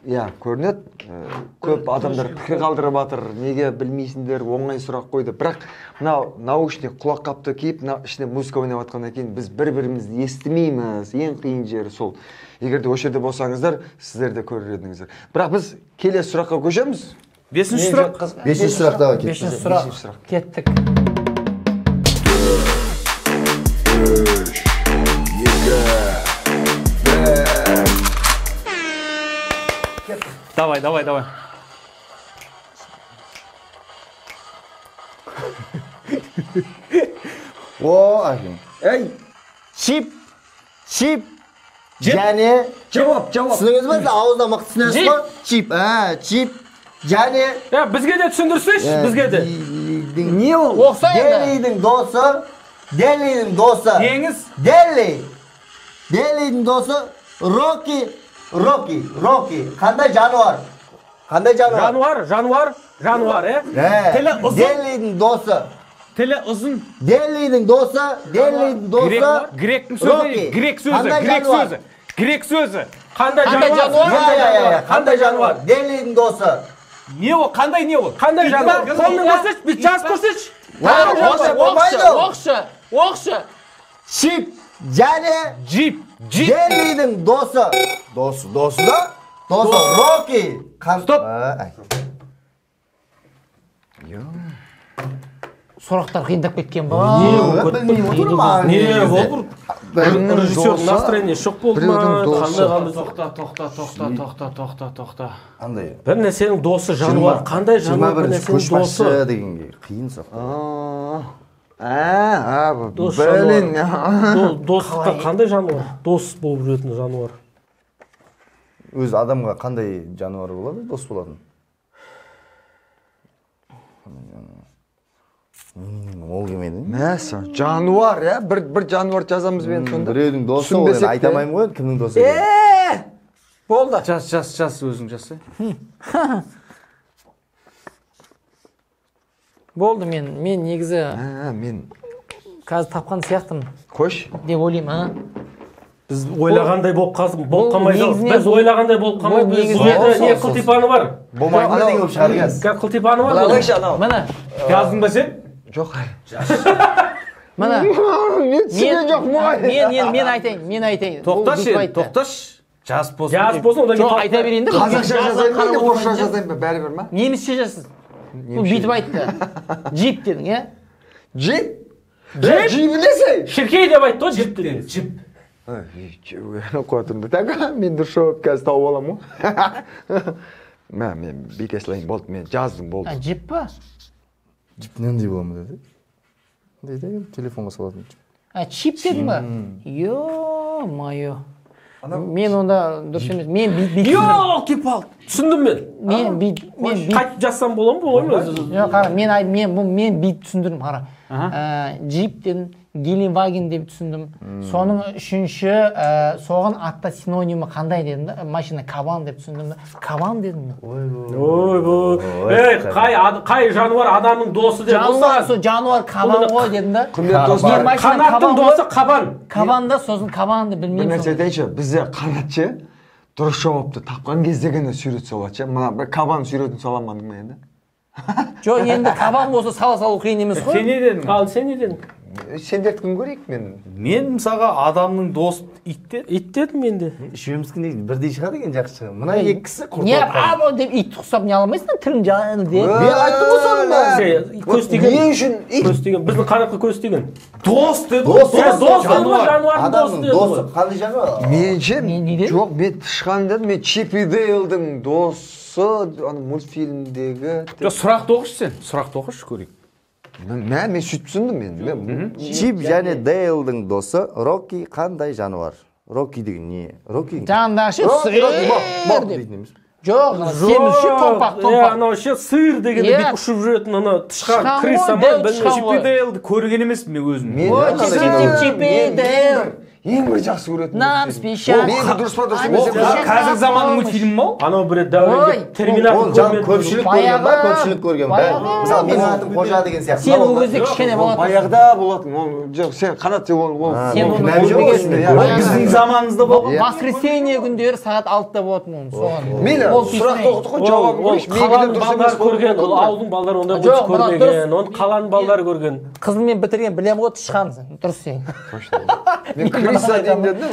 Иә, көрінеді. Көп адамдар пікір қалдырып жатыр. Неге білмейсіңдер, оңай сұрақ қойды. Бірақ мынау наушник құлақ қапты киіп, ішінде музыка ойнап жатқаннан кейін біз бір-бірімізді естімейміз. Ең қиын жері сол. Егер де осы жерде болсаңыздар, сіздер де көрер едіңіздер. Бірақ біз келесі сұраққа көшеміз. 5-ші сұрақ. 5-ші сұрақтағы кеттік. 5-ші сұрақ. Кеттік. Давай. О, әкем. Ей, чип, және... Жауап. Түсініңіз бе? Ауызда мықты түсінесіз ғой? Чип, және... Бізге де түсіндірсеш, бізге де. Не ол? Оқса енді. Делидің досы. Деңіз? Делидің досы Рокки. Қандай жануар? Жануар, Тілі ұзын. Делидің досы. Тілі ұзын. Делидің досы. Гректің сөзі. Грек сөзі. грек сөзі. Қандай Қандай жануар? жануар? Қандай жануар? Дерлидің досы. Не ол? Қандай не ол? Қандай жануар? Қолмен көрсетші, бүйтіп жазып көрсетші. Оқшы. Чип және Джип. Дерлидің досы. Досы да? Досы Рокки. Стоп. Сұрақтар қиындап кеткен ба? Білмеймін отырмын. Не болды? Режиссер настроение шок болды ма? Тоқта. Қандай? Бір нәрсенің досы жануар. Қандай жануар? Бір 21 нәрсенің досы. көшбасшы дегенге қиын сұрақ. Блин. Достықта қандай жануар? Дос болып жүретін жануар. Өз адамға қандай жануар болады? Дос болады. Ол келмеді. Мәсі, жануар, я? Бір жануар жазамыз бен сонда. Біреудің досы ол, енді айта алмаймын ғой, кімнің досы екенін. Болды. Жас, өзің жасы. Болды, мен негізі Мен қазір тапқан сияқтымын қош. деп ойлаймын, Біз ойлағандай болып қалмайды. негізінен Біз ойлағандай болып қалмайды. негізінен- Не қылтипаны бар? Болмайды деген болып шығар қазір. Қылтипаны бар? Міне, Жаздың ба сен? Жоқ. міне. Мен түсінген жоқ мұғай. Мен айтайын. Тоқташы. Жас болсын. Жас болсын, одан Жоқ, кейін айта берейін де. Қазақша жазайын ба, орысша жазайын ба, бәрібір ма? Немісше жазсын. Бұл бүйтіп айтты. Джип дедің, е? Джип? Джип несі? Шіркей деп айтты ғой, жіп деген. Жіп. Қуатымды тәгі, мен дұрыс жауап қазір тауып аламын ғой. Мен бүйте салайын, болды, мен жаздым, болды. Джип па? Жіп нендей бола ма деді? Дейді, телефонға салатын. Чип дедің ба? Ё-майо. Мен онда дұрыс емес. Мен бит. Ёлки-палки. Түсіндім мен. Мен Қайтып жазсам бола ма, болмай ма? Жоқ, қара, мен бит түсіндірдім, қара. Джип дедім, Гелендваген деп түсіндім. Соның үшінші, соған атта синонимі қандай дедім да? Машина кабан деп түсіндім да. Кабан дедім. Қай жануар адамның досы деп болса? Жануар кабан ғой дедім да. Қанаттың досы қабан. Кабан да, сосын кабан деп Бір білмеймін. нәрсе айтайыншы, бізде қанатшы дұрыс жауапты тапқан кезде ғана сурет салады ше. Мына бір кабан суретін саламадың ба енді? Жоқ, енді кабан болса сала салу қиын емес қой. Сен не дедің? Ал сен не дедің? Сендерді күн көрейік мен. Мен мысалға адамның досы ит дедім. Ит дедім мен де. Үшеуміздің бірдей шығады екен жақсы. Мына екісі Не, құртып қалды. деп ит құсап не аламайсың, тілін жалын деп. Мен айттым ғой соның Көз тиген. Не үшін ит? Көз тиген. Біздің қанатқа көз тиген. Дос деді. Дос, Жануардың досы адамның деді досы. ғой. Қандай жануар? Менше, не дедім? жоқ, мен тышқан дедім, мен Чип и Дейлдің досы, мультфильмдегі. Сұрақты оқышы сен. Сұрақты оқышы көрейік. Мен сөйтіп түсіндім мен. Чип және Дейлдің досы Рокки қандай жануар? Рокки деген не? Рокки Жанындағы ше сыр деп. емес. Жоқ, семізші томпақ. Анау ше сыр деген Иә. бүйтіп ұшып жүретін ана тышқан Тышқан крыс ғой, аман дәу білмеймін. тышқан ғой. Чиппидейлді көрген емеспін мен өзім. Ой, Чиппидейл. Ең бір жақсы көретін. Нам спешат. Мен дұрыс па дұрыс емес. Қазір заманның мультфильмі ма ол? Анау бір Ой, дәуірге терминатор Ол жан көрмеді. көпшілік көрген ба? Көпшілік көрген ба? Баяғы. Мысалы менің атым Қожа деген сияқты. Сен ол кезде кішкене болатын. Баяғыда болатын. Ол жоқ, сен қанат деп ол. Сен оны кінәлі жоқ көрмегенсің. өзінде, Баяғы. Біздің заманымызда болған. Воскресенье күндері сағат 6-да болатын оны. Соған. Мейлі, Ол сұрақ тиісмей. тоқтық қой, жауабын Ол көрейікші. қаланың балдары көрген, ол ауылдың балдары онда Жоқ, мына көрмеген, оны қаланың балдары көрген. Қызылмен бітірген білем ғой тышқансың. Дұрыс сен. Мен Криса дейін дедім.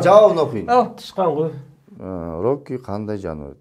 Жауабын оқиын. Тышқан ғой. Рокки қандай жануар?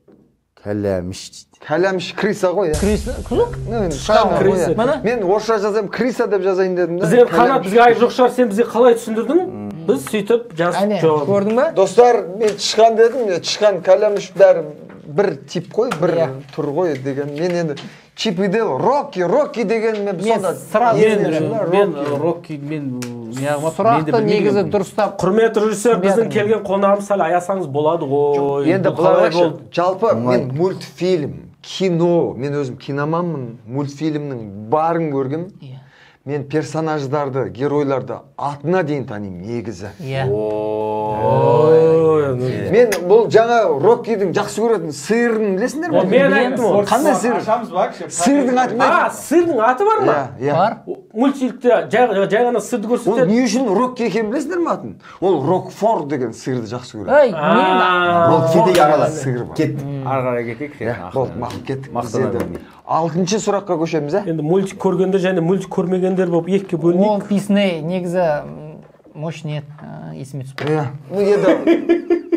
Кәләміш дейді. Кәләміш Криса ғой, иә. Криса. Криса. Мен орысша жазайын, Криса деп жазайын дедім. Біз енді қанат бізге айып жоқ шығар, сен бізге қалай түсіндірдің? Біз сөйтіп жазып Әне, жауап. көрдің ба? Достар, мен тышқан дедім, тышқан кәләміш бәрі бір тип қой, бір Иә. түр ғой деген. Мен енді Чип и Дейл, Рокки деген мен сонда сразу Мен Рокки, мен сұрақты негізі дұрыстап. Құрметті режиссер, біздің келген қонағымыз сәл аясаңыз болады ғой. Енді Бұл қалай былай болды? жалпы мен мультфильм, кино, мен өзім киноманмын, мультфильмнің барын көргім. мен персонаждарды, геройларды атына дейін танимын негізі. Иә. Мен бұл жаңа Роккидің жақсы көретін сиырын білесіңдер ме? Мен айттым ғой. Қандай сиыр? Сиырдың аты не? Сырдың аты бар ма? Бар. Мультфильмде жай ғана сырды Ол көрсетеді. не үшін Рокки екенін білесіңдер ме атын? Ол Рокфор деген сиырды жақсы көреді. Ей, мен Ол кетейік ағалар. Сиыр бар. Кет. Ары қарай кетейік. Болды, мақұл кеттік. Біз Мақтана енді бермейік. 6-шы сұраққа көшеміз, ә? Енді мультик көргендер және мультик көрмегендер болып екіге бөлінейік. Ол Disney негізі мощный еді. Есіме түсіп Иә. Ну енді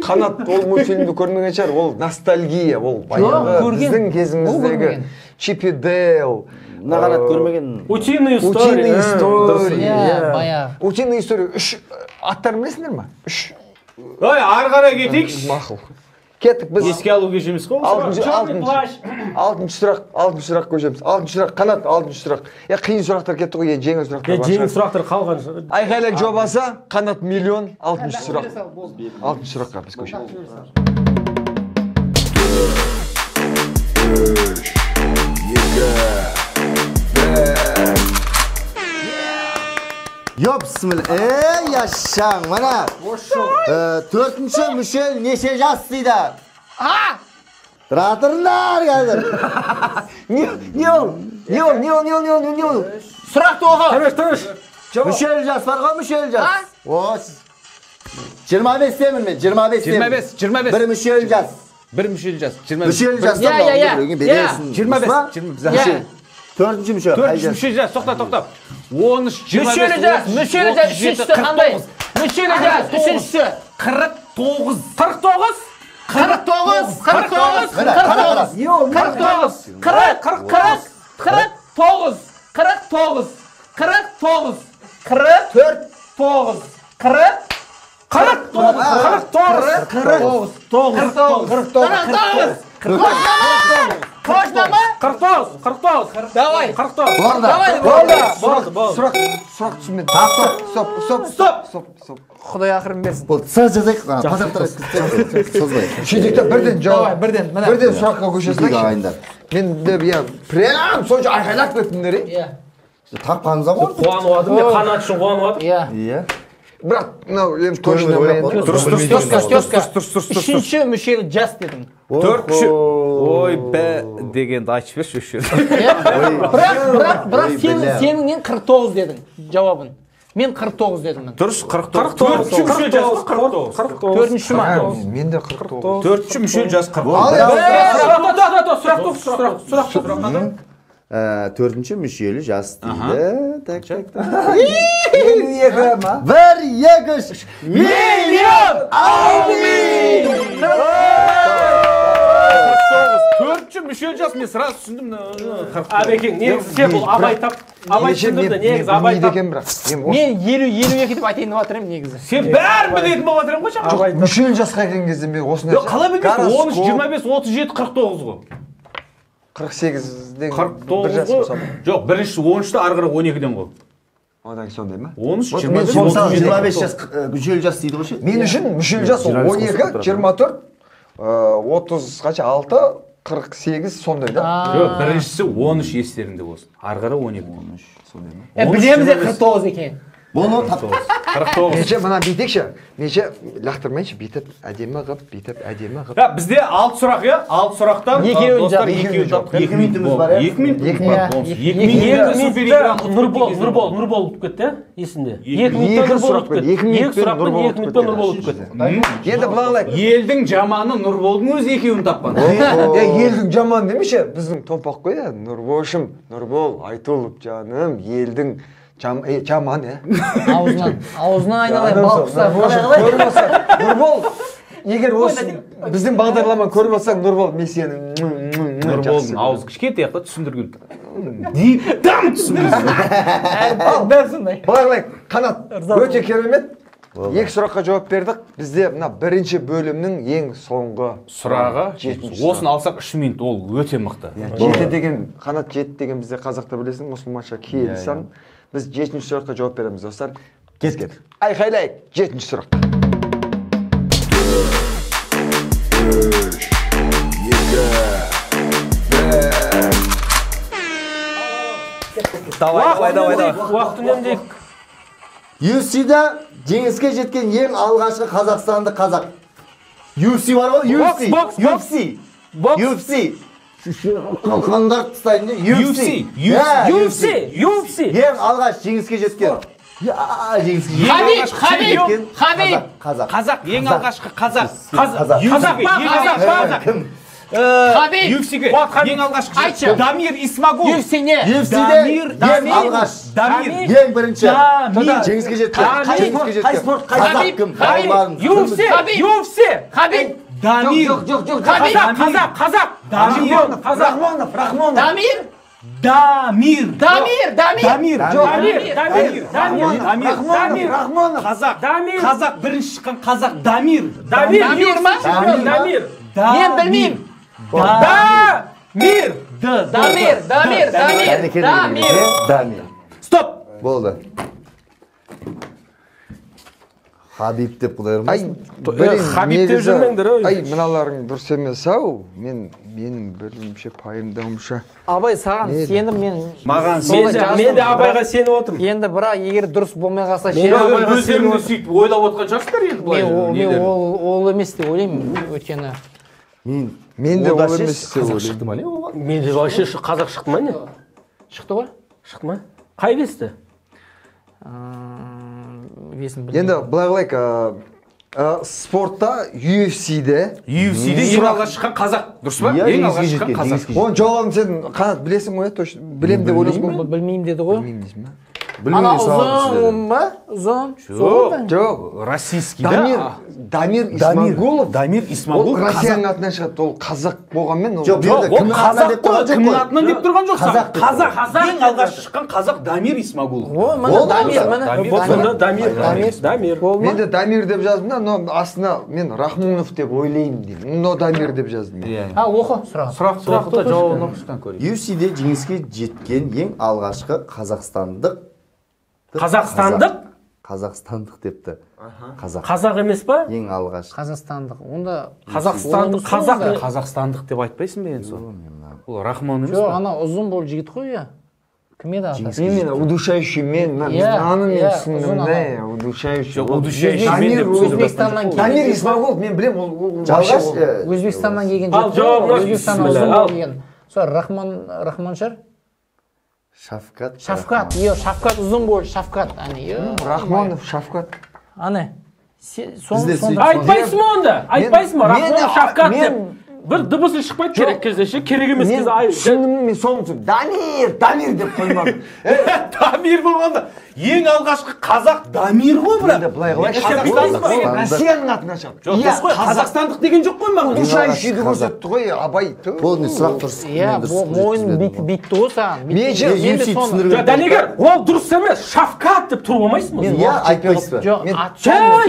Қанат ол мультфильмді көрмеген шығар. Ол ностальгия, ол баяғы көрген. біздің Ол кезіміздегі көрмеген. Чип и Дейл. Нағанат көрмеген. Утиные Утиные истории. истории. Иә, баяғы. Утиные истории. 3 аттарын білесіңдер ма? 3. Ой, ары қарай кетейікші. Мақұл. Кеттік біз. Еске алу кешеміз ғой. Алтыншы сұрақ көшеміз. 6-шы сұрақ. Қанат 6-шы сұрақ. Қиын сұрақтар кетті ғой, жеңіл сұрақтар бар. Жеңіл сұрақтар қалған. Айқайлап жобасы Қанат миллион. 6-шы сұрақ. 6-шы сұраққа біз көшеміз. Yok bismillah. Yaşang mana. 4-cü Müşel neçe jас deydi? Тұратырlar қазір. Не ол? Сұрақты оғы. Тыныш. Müşel жас бар ғой, Müşel жас. О, 25 деймін мен, 25 деймін. 25. Bir Müşel жас. Bir müşel jaz. 25. Müşel жастан Иә, иә, біреуге иә. бересің. 25. 4-cü Müşel. 4 müşel jaz. Тоқтап. 13, 25. Мүшелі жас, үшіншісі қандай? Мүшелі жас, үшіншісі. 49. 49. 49. 49. 49. Давай. Сұрақ түсінбедім. Стоп. Құдай ақырын берсін. Бұл сыз жазайық қана, пазарттар созбай. Шедекте бірден жауап. Давай, бірден, мына. Бірден сұраққа көшесің. Ағайындар. Мен де прям сонша айқайлап кеттіңдер. Иә. Тақпаңыз ғой. Қуанып адым, мен Қанат үшін қуанып адым. Иә. Иә. Бірақ мынау енді точно Дұрыс. Үшінші мүшел жас дедім. 4 Ой, бә дегенді айтып берші осы жерде. Бірақ сеніңнен 49 дедің жауабын. Мен 49 дедім. Дұрыс, 49. 4-ші ма? Мен де 49. 4 мүшел жаз 49. Сұрақ. 4-cü Müşeli жас deydi. Tak. 52 ма? Bir yakış. Milyon almayın. 4 мүшел жаз мен сразу түсіндім. Абекең, негізі сен бұл абай түсіндірді, негізі абай тап. Мен 50-52 деп айтайын деп жатырмын негізі. Сен бәрін білетін болып жатырмын ғой жаңа. Мүшел жасқа келген кезде мен осындай. Қалай білмейсің? 13, 25, 37, 49 ғой. 48-ден 49 ғой. Жоқ, бірінші 13-ті ары қарай 12-ден ғой. Одан кейін сондай ма? 13, Мен 25, мысалы 25 жас Müşeli жас дейді ғой ше. Мен үшін мүшел жас 12, 24, 30 қанша 6, 48 сондай да. Жоқ, біріншісі 13 естеріңде болсын. Ары қарай 12. Сондай ма? Білеміз де 49 екен. Bunu tap. 49. Менше мына бүйтейікші. Менше лақтырмайыншы, бүйтіп әдемі қып. Бізде 6 сұрақ, иә? 6 сұрақтан достар 2 таптық. 2 минутымыз бар, иә? 2 минут. 2 минут. 2 минут. Нұрбол ұтып кетті, есінде. 2 Екі сұрақпен, 2 минутпен Нұрбол ұтып кетті. Енді бұлаңлайық. Елдің жаманы Нұрболдың өзі екеуін тапқан. Елдің жаман демеші, біздің топақ қой, Нұрболшым, Нұрбол, Айтолып жаным, елдің жаман, Аузынан айналайын, балқыса. Нұрбол, егер осы біздің бағдарлама көріп отсаң, Нұрбол, мен сені Нұрболдың аузы кішкентай аяқта түсіндірген. Дам түсіндіресің. Бұлай, Қанат, өте керемет. 2 сұраққа жауап бердік. Бізде мына бірінші бөлімнің ең соңғы Сұрағы, осын алсақ 3 минут, ол өте мықты. 7 деген, Қанат 7 деген бізде қазақта білесің, мұсылманша келсең. Біз 7-ші сұраққа жауап береміз, достар. Кет. Айқайлайық, 7-ші сұрақ. 3, 2, 1. Уақыт үнемдейік. UFC-да жеңіске жеткен ең алғашқы қазақстандық қазақ. UFC бар ғой? UFC. Қалқандар тұстайын де UFC. Ең алғаш жеңіске жеткен. Қазақ, ең алғашқы қазақ. Кім? UFC-ге ең алғашқы Дамир Исмагул. UFC-де ең алғаш. Ең бірінші. Жеңіске жеткен. Қазақ кім? UFC. Дамир. Қазақ. Қазақ бірінші шыққан қазақ Дамир. Дамир ма? Мен білмеймін. Дамир. Стоп. Болды. Хабиб деп құдайырмыз. Хабиб деп жүрмеңдер, ой. Ай, мыналарың дұрыс емес ау. Мен бірімше пайымдауымша. Абай саған сенім мен. Маған Мен де Абайға сеніп отырмын. Енді бірақ егер дұрыс болмай қалса өздеріңді сөйтіп ойлап отқан шығарсыздар енді былай. мен ол емес деп ойлаймын, өйткені Мен де ол емес деп ойлаймын. Шықты ма не оған? Мен де вообще қазақ шықты ма не? шықты ғой. Шықты ма? Қай бесті? Енді былай қылайық, спортта UFC-де ең алғаш шыққан қазақ, дұрыс па? Ең алғаш шыққан қазақ. Оның жауабын сен қанат білесің ғой, точно білем деп ойлайсың ғой. Білмеймін деді ғой. Білмеймін дейсің ба? Ана ұзын ба? Ұзын. Жоқ. Российский Дамир Исмагулов. Дамир Ол Исмагулов Россияның атынан шығады. Ол қазақ болғанмен ол. Жоқ, кімнің атынан деп тұрған жоқ. Қазақ. Ең алғаш шыққан қазақ Дамир Исмагулов. О, мына Дамир, Дамир. Мен де Дамир деп жаздым да, но астына мен Рахмонов деп ойлаймын деймін. Но Дамир деп жаздым. Оқы сұрақ. Сұрақты жауабын оқыстан көрейік. UFC-де жеңіске жеткен ең алғашқы қазақстандық депті. Қазақ емес па? Ең алғашқы. Қазақстандық. Онда Қазақстандық деп айтпайсың ба енді сол? Ол Рахмон емес жоқ, па? ана ұзын бол жігіт қой я. Кім еді атасы? Именно удушающий мен түсіндім да, удушающий. Өзбекстаннан келген. Дамир Исмагулов мен білем, ол Жалғаш Өзбекстаннан келген Ал, жауабын алшы. Өзбекстаннан ұзын бол келген. Сол Рахман шығар? Шафкат. Шафкат ұзын бол, Шафкат. Рахмонов, Шафкат. Ане. Айтпайсың ма онда? Айтпайсың ма? Рахмон Шафкат деп. Бір дыбысы шықпайды керек кезде ше, керек емес кезде мен соны Дамир деп қоймадым. Дамир болғанда ең алғашқы қазақ Дамир ғой бірақ. Былай қалай Россияның атынан шығады. Жоқ, дұрыс қой, қазақстандық деген жоқ қой маған. Удушающийді көрсетті ғой, Абай. Бұл не сұрақ дұрыс. мойын бүйтті ғой саған. Дәнегер, ол дұрыс емес, Шафкат деп тұрып алмайсың ба? Иә, айтпайсыз ба? Жоқ,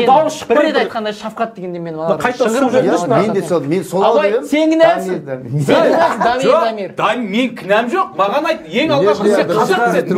дауыс шықпайды. бір рет айтқанда Шафкат дегенде мен Қайта Мен де сол Абай, сен кінәлісің. Дамир. Мен кінәм жоқ, маған айт, ең алғашқы сен қазақ деді.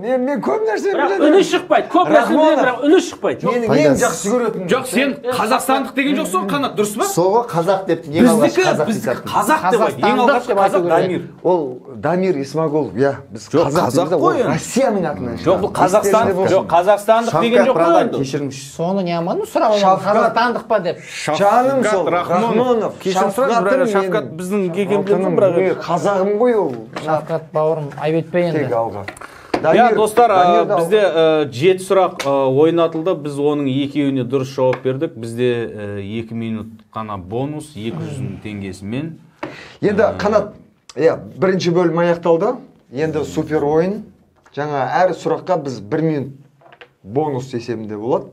Мен көп нәрсе бірақ үні шықпайды, көп нәрсе білемін, бірақ үні шықпайды. Менің ең жақсы көретін. Жоқ, сен қазақстандық деген жоқсың, қанат, дұрыс па? Соғы қазақ деп ең алғашқы Біздікі қазақ деп айт, ең алғашқы қазақ Дамир. Ол Дамир Исмагулов, иә, біз қазақ қой. Россияның атынан. Жоқ, бұл қазақстандық деген жоқ қой енді. Кешіріңізші. Соны не аман сұрап алған, қазақстандық па деп. Жаным сол, Рахмонов. Шафкат біздің кекемдердің бірақ. Қазағым ғой ол. Шафкат бауырым, айбетпе енді. Тек алға. Я достар, бізде 7 сұрақ ойнатылды. Біз оның екеуіне дұрыс жауап бердік. Бізде 2 минут қана бонус, 200 теңгесімен. Енді қанат, бірінші бөлім аяқталды. Енді супер ойын. Жаңа әр сұраққа біз 1 минут бонус есебінде болады.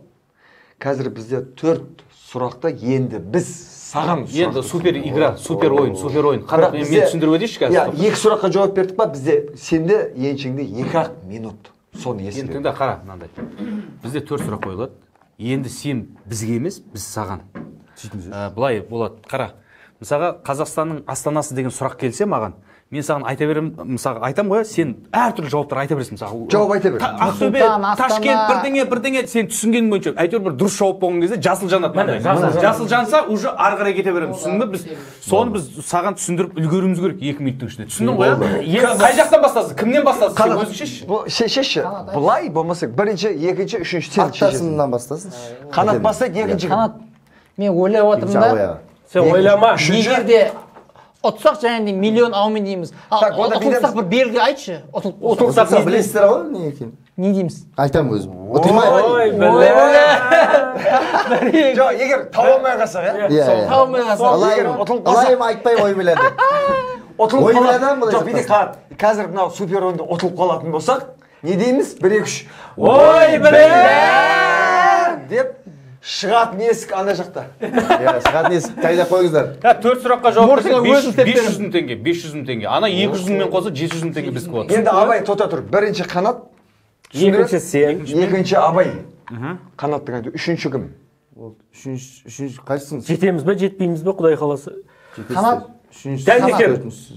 Қазір бізде 4 сұрақта енді біз саған енді супер игра, супер ойын. Қанат, мен түсіндіріп өтейінші қазір. 2 сұраққа жауап бердік па, бізде сенде еншіңде 2 минут. Соны ескер. Енді тыңда, қара, мынандай. Бізде 4 сұрақ қойылады. Енді сен бізге емес, біз саған. Былай болады, қара. Мысалға, Қазақстанның астанасы деген сұрақ келсе маған, мен саған айта беремін, мысалы айтамын ғой, сен әртүрлі жауаптар айта бересің, мысалы. Жауап айта бер. Ақтөбе, Ташкент, бірдеңе, сен түсінгенің бойынша, әйтеуір бір дұрыс жауап болған кезде жасыл жанады. Жасыл жанса, уже ары қарай кете береміз. Түсіндің бе? Соны біз саған түсіндіріп үлгеруіміз керек 2 минуттың ішінде. Түсіндің ғой? Қай жақтан бастасың? Кімнен бастасың? Сен өзің шеш. Шешші. Былай болмаса бірінші, екінші, үшінші сен шешесің. Аттасынан бастасын. Қанат бастайды, екінші. Қанат, мен ойлап отырмын да. Сен ойлама. Егер де ұтсақ және миллион аумин дейміз. Ұтылсақ бір белгі айтшы. Ұтылсақ білесіздер ғой не екен? Не дейміз? Айтамын өзім. Ұтылмай. Ой, Жоқ, егер таба алмай қалсақ, Иә. Таба алмай қалсақ. Алайым айтпай ой біледі. Ұтылып Ой қалатын. біледі ма? Жоқ, биде қазір мынау супер ойында ұтылып қалатын болсақ, не дейміз? 1 2 3. ой, біле! Деп шығатын есік ана жақта. Иә, шығатын есік қайда қойыңыздар. 4 сұраққа жауап берсек өзің істеп 500 мың теңге, 500 мың теңге. Ана 200 мыңмен қоса 700 мың теңге біздікі болады. Енді Абай тота тұр. Бірінші Қанат, Екінші сен. екінші Абай. Қанаттың айтты. Үшінші кім? Үшінші қайсысың? Жетеміз бе, жетпейміз бе, Құдай қаласа. Қанат, Дәнекер.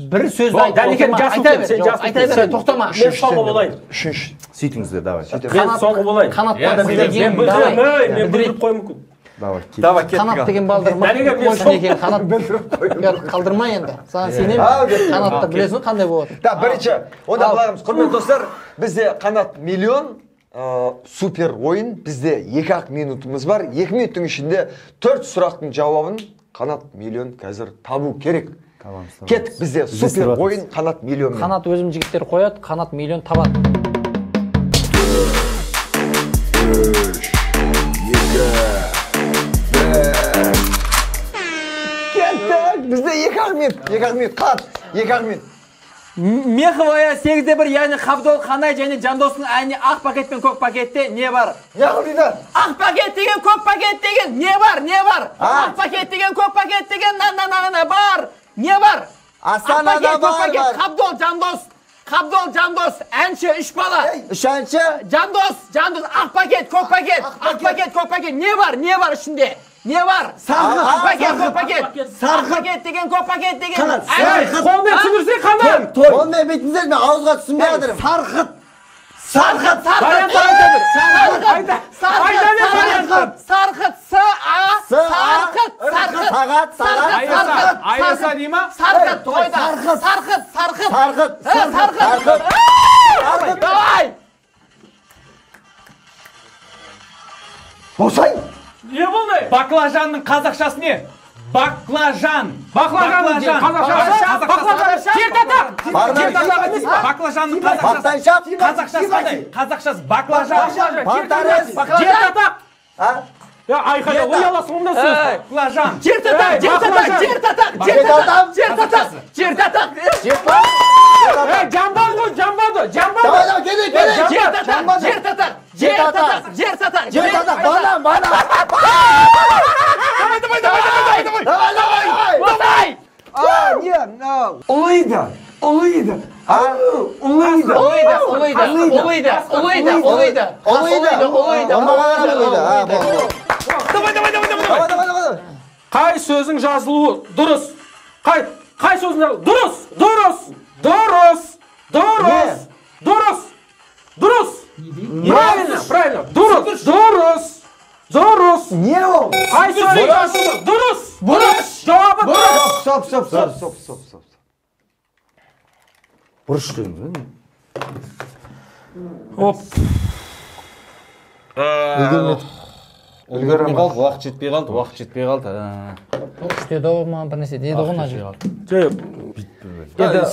бір сөз Дәнекер жасыл айта сен бер, жасыл айта бер, тоқтама. Мен соңғы болайын. Үшінші. Сөйтіңіздер, давай. Мен соңғы болайын. Қанаттан Мен деген білдіріп қой мүмкін. Давай, кет. Давай, кеттік. Қанат деген балдар қойсын екен. Қанат қалдырма енді. Саған сенемін. Қанатты білесің қандай болады. Да, бірінші. Онда былайымыз. Құрметті достар, бізде Қанат миллион супер ойын. Бізде 2 минутымыз бар. 2 минуттың ішінде 4 сұрақтың жауабын Қанат миллион қазір табу керек. Кеттік, бізде супер ойын Қанат миллион. Қанат өзім жігіттер қояды, Қанат миллион табады. Кеттік, бізде 2 минут. 2 минут. Қанат, 2 минут. Меховая 8-1, яғни Қабдол Қанай және Жандостың әне ақ пакет пен көк пакетте не бар? Не қылдайды? Ақ пакет деген, көк пакет деген не бар? Ақ пакет деген, көк пакет деген бар. Не бар? Астанада бар. Қабдол Жандос, әнші 3 бала. 3 әнші. Жандос, ақ пакет, көк пакет. Ақ пакет, көк пакет. Не бар ішінде? Не бар? Ақ пакет, көк пакет. Ақ пакет деген, көк пакет деген. Қолмен түсіндірсек қандай? Ондай бетіңіздер мен ауызға түсінбей жатырмын. Сарқыт. Айраса дей ма? Сарқыт тойда. Сарқыт. Давай. Босай. Не болды? Баклажанның қазақшасы не? Баклажан. Баклажан. Баклажанның Бақтаншап. қазақшасы қандай? Қазақшасы баклажан. Бақтарес. Жетатақ. Айқайда, ояла соңында сөз. Баклажан. Жертатақ. Жамбад ғой, жамбады. Давай, кеде. Жертатақ. Бана. Давай. Улыйды. Улыйды. Қай сөзің жазылуы дұрыс? Қай сөзің жазылуы дұрыс? Правильно. Дұрыс. Не ол? Қай сөзің жазылуы дұрыс? Жауабы дұрыс. Стоп. Бұрыш дейміз. Үлгермей қалды, уақыт жетпей қалды. Деді ғой ма, бір нәрсе деді ғой мына жігіт.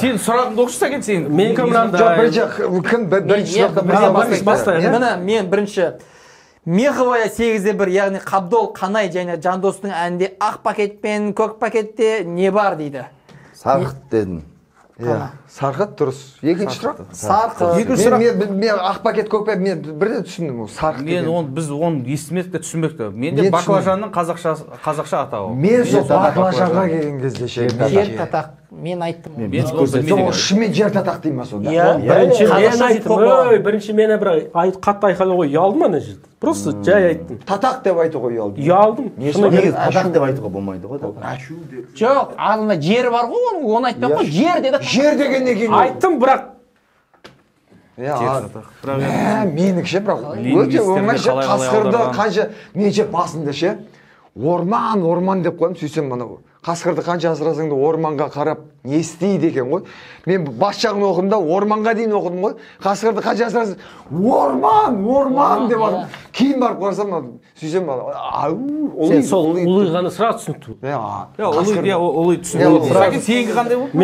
Сен сұрағыңды оқышы сәкен сен. Мен команда. Міне мен бірінші Меховая 8-1, яғни Қабдол Қанай және Жандостың әнінде ақ пакет пен көк пакетте не бар дейді. Сарқыт дедің. Сарқыт дұрыс. Екінші сұрақ? Сарқыт. Мен ақ пакет көк пакет мен бірден түсіндім ол сарқыт деген. Біз оны естімедік те түсінбедік те. Менде баклажанның қазақша атауы. Мен сол баклажанға келген кезде ше. Жертатақ. Мен айттым. Шымен жертатақ деймін ма сонда? Бірінші мен бір қатты айқайлы ғой, ұялды ма ана жерде? просто жай айттым. Татақ деп айтып қой алды. Ұялдым. Негізі татақ деп айтуға болмайды ғой. Жоқ, алдында жер бар ғой, оны айтпай қой, жер деді. Жер деген не кейін? Айттым, бірақ менікі ше, бірақ өте оңай ше, қасқырды қанша, мен ше басында ше, орман деп қойдым, сөйтсем мына қасқырды қанша асырасаң да орманға қарап не істейді екен ғой. Мен бас жағын оқыдым да орманға дейін оқыдым ғой. Қасқырды қанша асырасаң орман деп алдым. Кейін барып қарасам, сөйтсем сен сол ұлы ғана сразу түсінікті. Ұлы түсінікті. Сәкен сенікі қандай болды?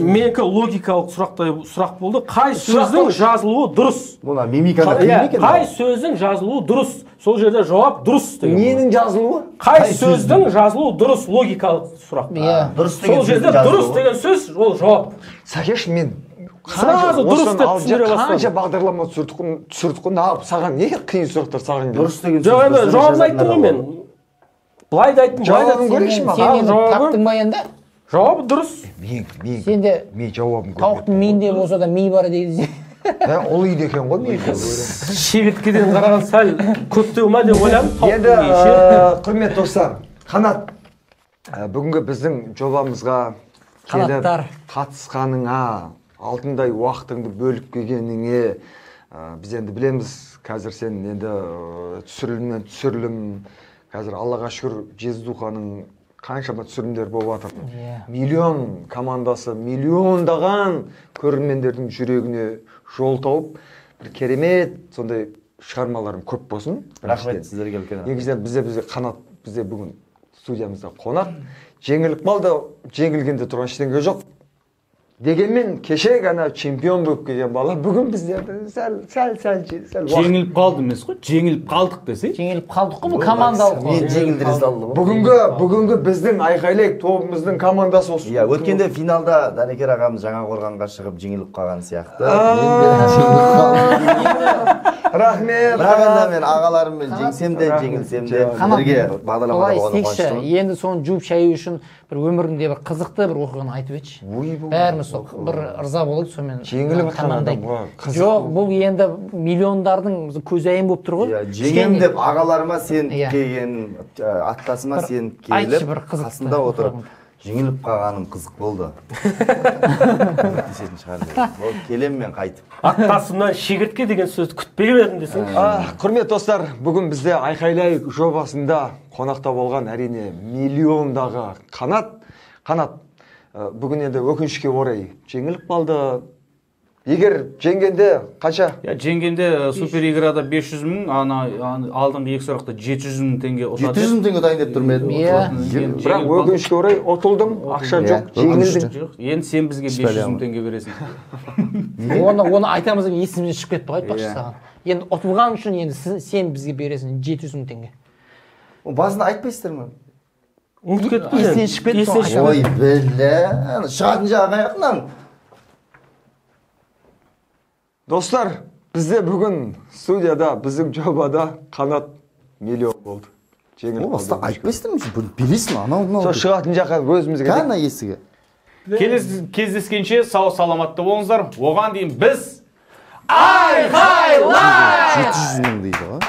Менікі логикалық сұрақ болды. Қай сөздің жазылуы дұрыс? Бұна мимиканы Қай сөздің жазылуы дұрыс? Сол жерде жауап дұрыс деген. Ненің жазылуы? Қай сөздің жазылуы дұрыс? Логикалық сұрақ. Дұрыс Сол жерде дұрыс деген сөз, ол жауап. Сәкеш, мен сразу дұрыс деп түсіндіре бастадым. қанша бағдарлама түсірдік қой, саған не қиын сұрақтар саған келді? Дұрыс деген жоқ, енді жауабын айттым ғой мен. Былай да айттым, былай да жауабын көрейікші ма? Сен енді таптың ба енді? жауабы дұрыс. Сенде мен жауабын көрдім. тауықтың миінде болса да ми бар дейді. Ол үйде екен ғой мен. Шегірткеден қараған сәл көптеу ма деп ойладым. Енді құрметті достар, Қанат, бүгінгі біздің жобамызға келіп қатысқаныңа, алтындай уақытыңды бөліп келгеніңе, біз енді білеміз, қазір сен енді түсірілім, қазір Аллаға шүкір Жездуханың қаншама түсірімдер болып жатыр. Миллион командасы, миллиондаған көрермендердің жүрегіне жол тауып, бір керемет сондай шығармаларың көп болсын. Рахмет сіздерге үлкен. Негізінен бізде Қанат, бізде бүгін студиямызда қонақ. Жеңіліп қалды, жеңілгенде тұрған ештеңе жоқ. Дегенмен кеше ғана чемпион болып келген бала бүгін бізде сәл жеңіліп қалды емес қой, жеңіліп қалдық десе. Жеңіліп қалдық қой, бұл командалық қой. Мен жеңілдіріз алды ғой. Бүгінгі біздің айқайлайық тобымыздың командасы осы. Иә, өткенде финалда Данекер ағамыз Жаңақорғанға шығып жеңіліп қалған сияқты. Рахмет. Бірақ енді мен ағаларыммен жеңсем де, жеңілсем де бірге бағдарламада болғаны қуаныштымын. Енді соны жуып шаю үшін бір өмірінде бір қызықты бір оқиғаны айтып етші. Бәріміз бір ырза болайық сонымен. Жеңіліп қалған жоқ, бұл енді миллиондардың көзайым болып тұр ғой. Жеңем деп ағаларыма сен келген, аттасыма сен келіп, қасында отырып жеңіліп қалғаным қызық болды. Десетін шығар. Келем мен қайтып. Аттасымнан шегіртке деген сөзді күтпеген едім десең. Құрметті достар, бүгін бізде айқайлайық жобасында қонақта болған әрине миллиондағы Қанат. Қанат, бүгін енді өкінішке орай жеңіліп қалды. Егер жеңгенде қанша? Жеңгенде супер играда 500 мың, алдыңғы екі сұрақта 700 мың теңге ұтады. 700 мың теңге ұтайын деп тұр ма едім? Бірақ өкінішке орай ұтылдым, ақша жоқ, жеңілдім. Енді сен бізге 500 мың теңге бересің. Оны айтамыз деп есімізден шығып кетті ғой, айтпақшы саған. Енді ұтылған үшін енді сен бізге бересің 700 мың теңге. Басында айтпайсыздар ма? Ұмытып кетті. Есінен шығып кетті. Ой, білі, шығатын жағы аяқынан. Достар, бізде бүгін студияда, біздің жобада Қанат миллион болды. Жеңіліп қалды. Айтпайсыздар ма? Білесің, анау. Сол шығатын жаққа өзімізге. Қана есігі. Кездескенше сау саламатты болыңыздар. Оған дейін біз айқайлайық! 700 мың дейді ғой.